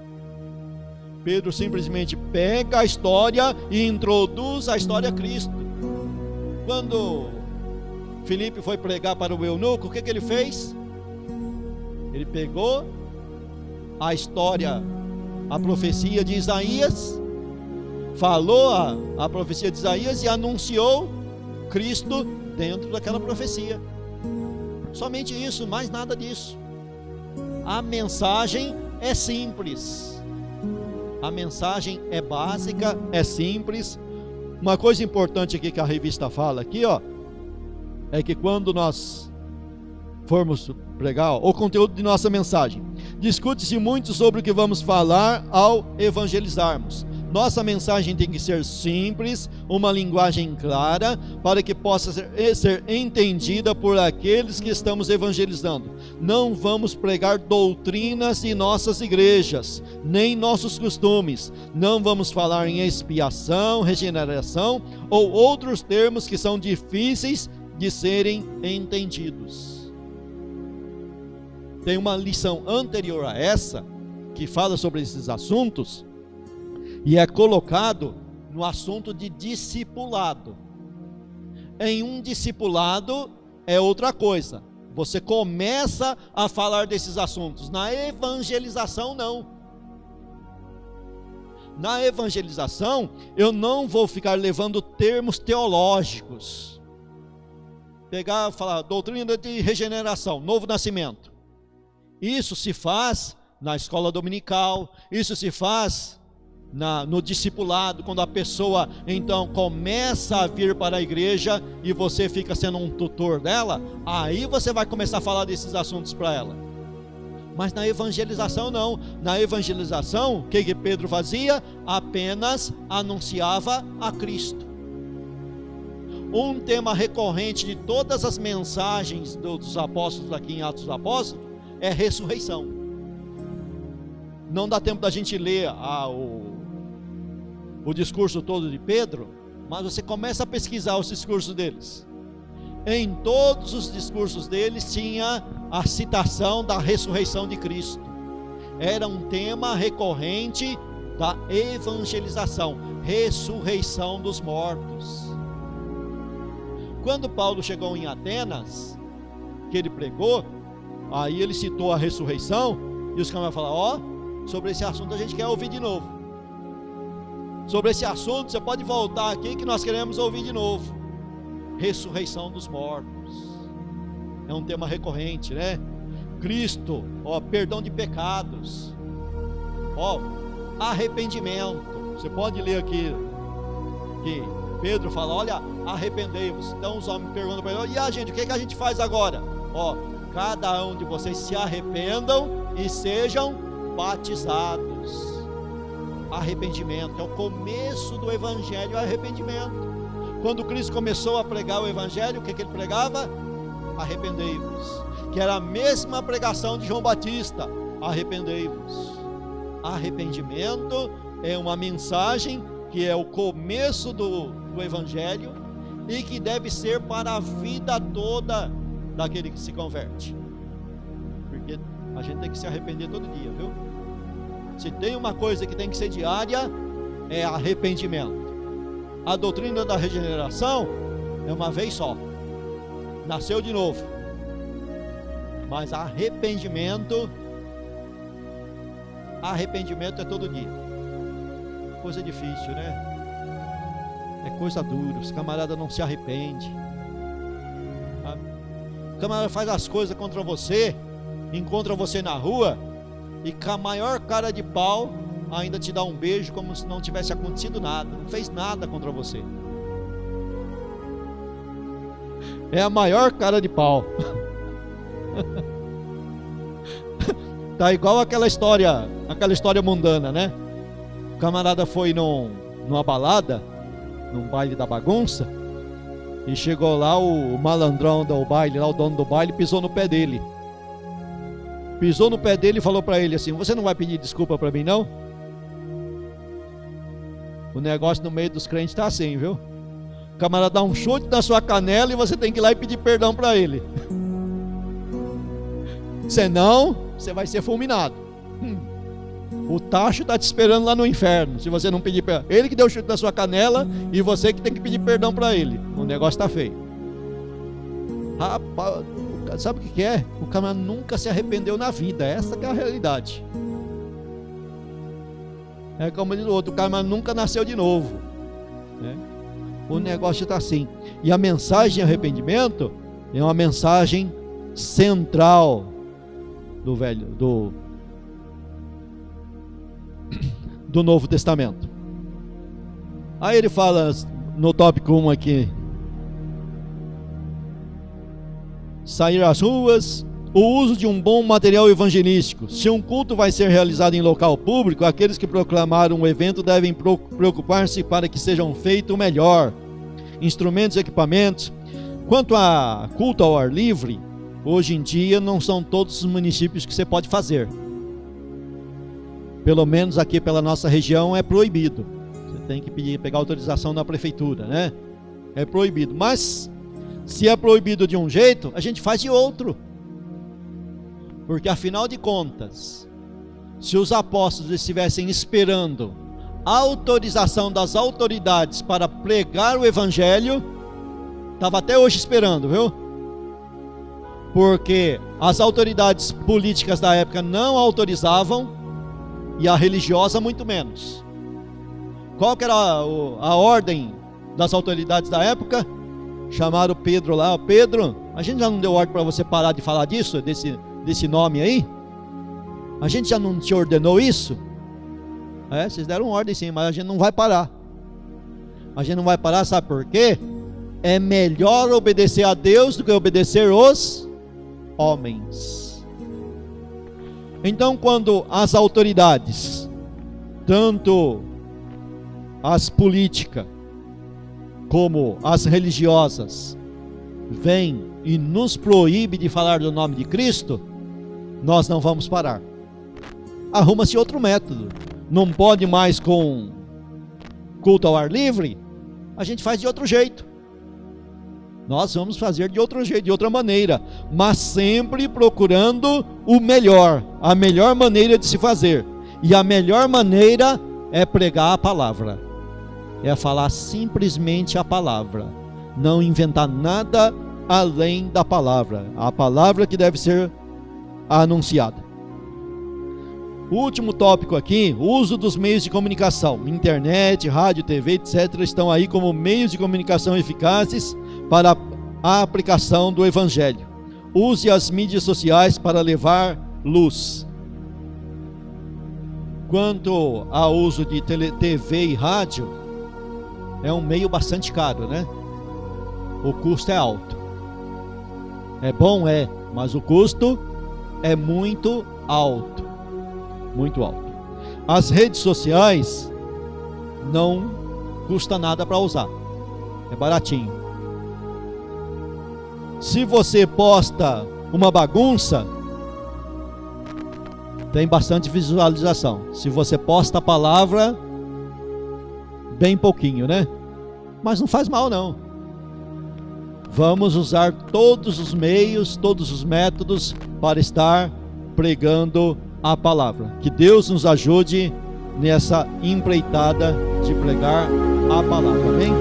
Pedro simplesmente pega a história e introduz a história a Cristo. Quando Filipe foi pregar para o eunuco, o que ele fez? Ele pegou a história, a profecia de Isaías, falou a profecia de Isaías e anunciou Cristo dentro daquela profecia. Somente isso, mais nada disso. A mensagem é simples, a mensagem é básica, é simples. Uma coisa importante aqui que a revista fala aqui, é que quando nós formos pregar o conteúdo de nossa mensagem, discute-se muito sobre o que vamos falar ao evangelizarmos. Nossa mensagem tem que ser simples, uma linguagem clara, para que possa ser entendida por aqueles que estamos evangelizando. Não vamos pregar doutrinas em nossas igrejas, nem nossos costumes. Não vamos falar em expiação, regeneração ou outros termos que são difíceis de serem entendidos. Tem uma lição anterior a essa, que fala sobre esses assuntos, e é colocado no assunto de discipulado. Em um discipulado é outra coisa. Você começa a falar desses assuntos. Na evangelização, não. Na evangelização, eu não vou ficar levando termos teológicos. Falar doutrina de regeneração, novo nascimento. Isso se faz na escola dominical, isso se faz no discipulado, quando a pessoa então começa a vir para a igreja e você fica sendo um tutor dela, aí você vai começar a falar desses assuntos para ela. Mas na evangelização não. Na evangelização, o que Pedro fazia? Apenas anunciava a Cristo. Um tema recorrente de todas as mensagens dos apóstolos aqui em Atos dos Apóstolos é ressurreição. Não dá tempo da gente ler o discurso todo de Pedro, mas você começa a pesquisar os discursos deles. Em todos os discursos deles tinha a citação da ressurreição de Cristo. Era um tema recorrente da evangelização, ressurreição dos mortos. Quando Paulo chegou em Atenas, que ele pregou, aí ele citou a ressurreição, e os caras falaram: sobre esse assunto a gente quer ouvir de novo. Sobre esse assunto você pode voltar aqui que nós queremos ouvir de novo. Ressurreição dos mortos é um tema recorrente, né? Cristo, perdão de pecados, arrependimento. Você pode ler aqui que Pedro fala: olha, arrependei-vos. Então os homens perguntam para ele: e a gente, o que a gente faz agora? Cada um de vocês se arrependam e sejam batizados. Arrependimento é o começo do evangelho, arrependimento. Quando Cristo começou a pregar o evangelho, o que ele pregava? Arrependei-vos. Que era a mesma pregação de João Batista: arrependei-vos. Arrependimento é uma mensagem que é o começo do evangelho e que deve ser para a vida toda daquele que se converte. Porque a gente tem que se arrepender todo dia, viu? Se tem uma coisa que tem que ser diária, é arrependimento. A doutrina da regeneração é uma vez só, nasceu de novo. Mas arrependimento é todo dia. Coisa difícil, né? É coisa dura. Os camaradas não se arrependem. O camarada faz as coisas contra você, encontra você na rua e com a maior cara de pau ainda te dá um beijo como se não tivesse acontecido nada, não fez nada contra você. É a maior cara de pau. Tá igual aquela história mundana, né? O camarada foi numa balada, num baile da bagunça, e chegou lá o malandrão do baile, lá o dono do baile, pisou no pé dele. Pisou no pé dele e falou para ele assim: você não vai pedir desculpa para mim não? O negócio no meio dos crentes está assim, viu? O camarada dá um chute na sua canela e você tem que ir lá e pedir perdão para ele. Senão, você vai ser fulminado. O tacho está te esperando lá no inferno, se você não pedir perdão. Ele que deu o chute na sua canela e você que tem que pedir perdão para ele. O negócio está feio. Rapaz, sabe o que é? O camarada nunca se arrependeu na vida. Essa que é a realidade. É como diz o outro: o camarada nunca nasceu de novo, né? O negócio está assim. E a mensagem de arrependimento é uma mensagem central do Novo Testamento. Aí ele fala no tópico 1 aqui: sair às ruas, o uso de um bom material evangelístico. Se um culto vai ser realizado em local público, aqueles que proclamaram o evento devem preocupar-se para que sejam feito melhor. Instrumentos e equipamentos. Quanto a culto ao ar livre, hoje em dia não são todos os municípios que você pode fazer. Pelo menos aqui pela nossa região é proibido. Você tem que pegar autorização da prefeitura, né? É proibido. Mas se é proibido de um jeito, a gente faz de outro. Porque afinal de contas, se os apóstolos estivessem esperando a autorização das autoridades para pregar o evangelho, estava até hoje esperando, viu? Porque as autoridades políticas da época não autorizavam, e a religiosa muito menos. Qual que era a ordem das autoridades da época? Chamaram Pedro lá: Pedro, a gente já não deu ordem para você parar de falar disso, desse nome aí? A gente já não te ordenou isso? Vocês deram ordem sim, mas a gente não vai parar. A gente não vai parar, sabe por quê? É melhor obedecer a Deus do que obedecer os homens. Então, quando as autoridades, tanto as políticas como as religiosas, vêm e nos proíbem de falar do nome de Cristo, nós não vamos parar. Arruma-se outro método. Não pode mais com culto ao ar livre, a gente faz de outro jeito. Nós vamos fazer de outro jeito, de outra maneira, mas sempre procurando o melhor, a melhor maneira de se fazer. E a melhor maneira é pregar a palavra, é falar simplesmente a palavra, não inventar nada além da palavra, a palavra que deve ser anunciada. O último tópico aqui, o uso dos meios de comunicação, internet, rádio, TV, etc. estão aí como meios de comunicação eficazes para a aplicação do Evangelho. Use as mídias sociais para levar luz. Quanto ao uso de TV e rádio, é um meio bastante caro, né? O custo é alto. É bom, mas o custo é muito alto. Muito alto. As redes sociais não custa nada para usar. É baratinho. Se você posta uma bagunça, tem bastante visualização. Se você posta a palavra, bem pouquinho, né? Mas não faz mal não. Vamos usar todos os meios, todos os métodos para estar pregando a palavra. Que Deus nos ajude nessa empreitada de pregar a palavra. Amém?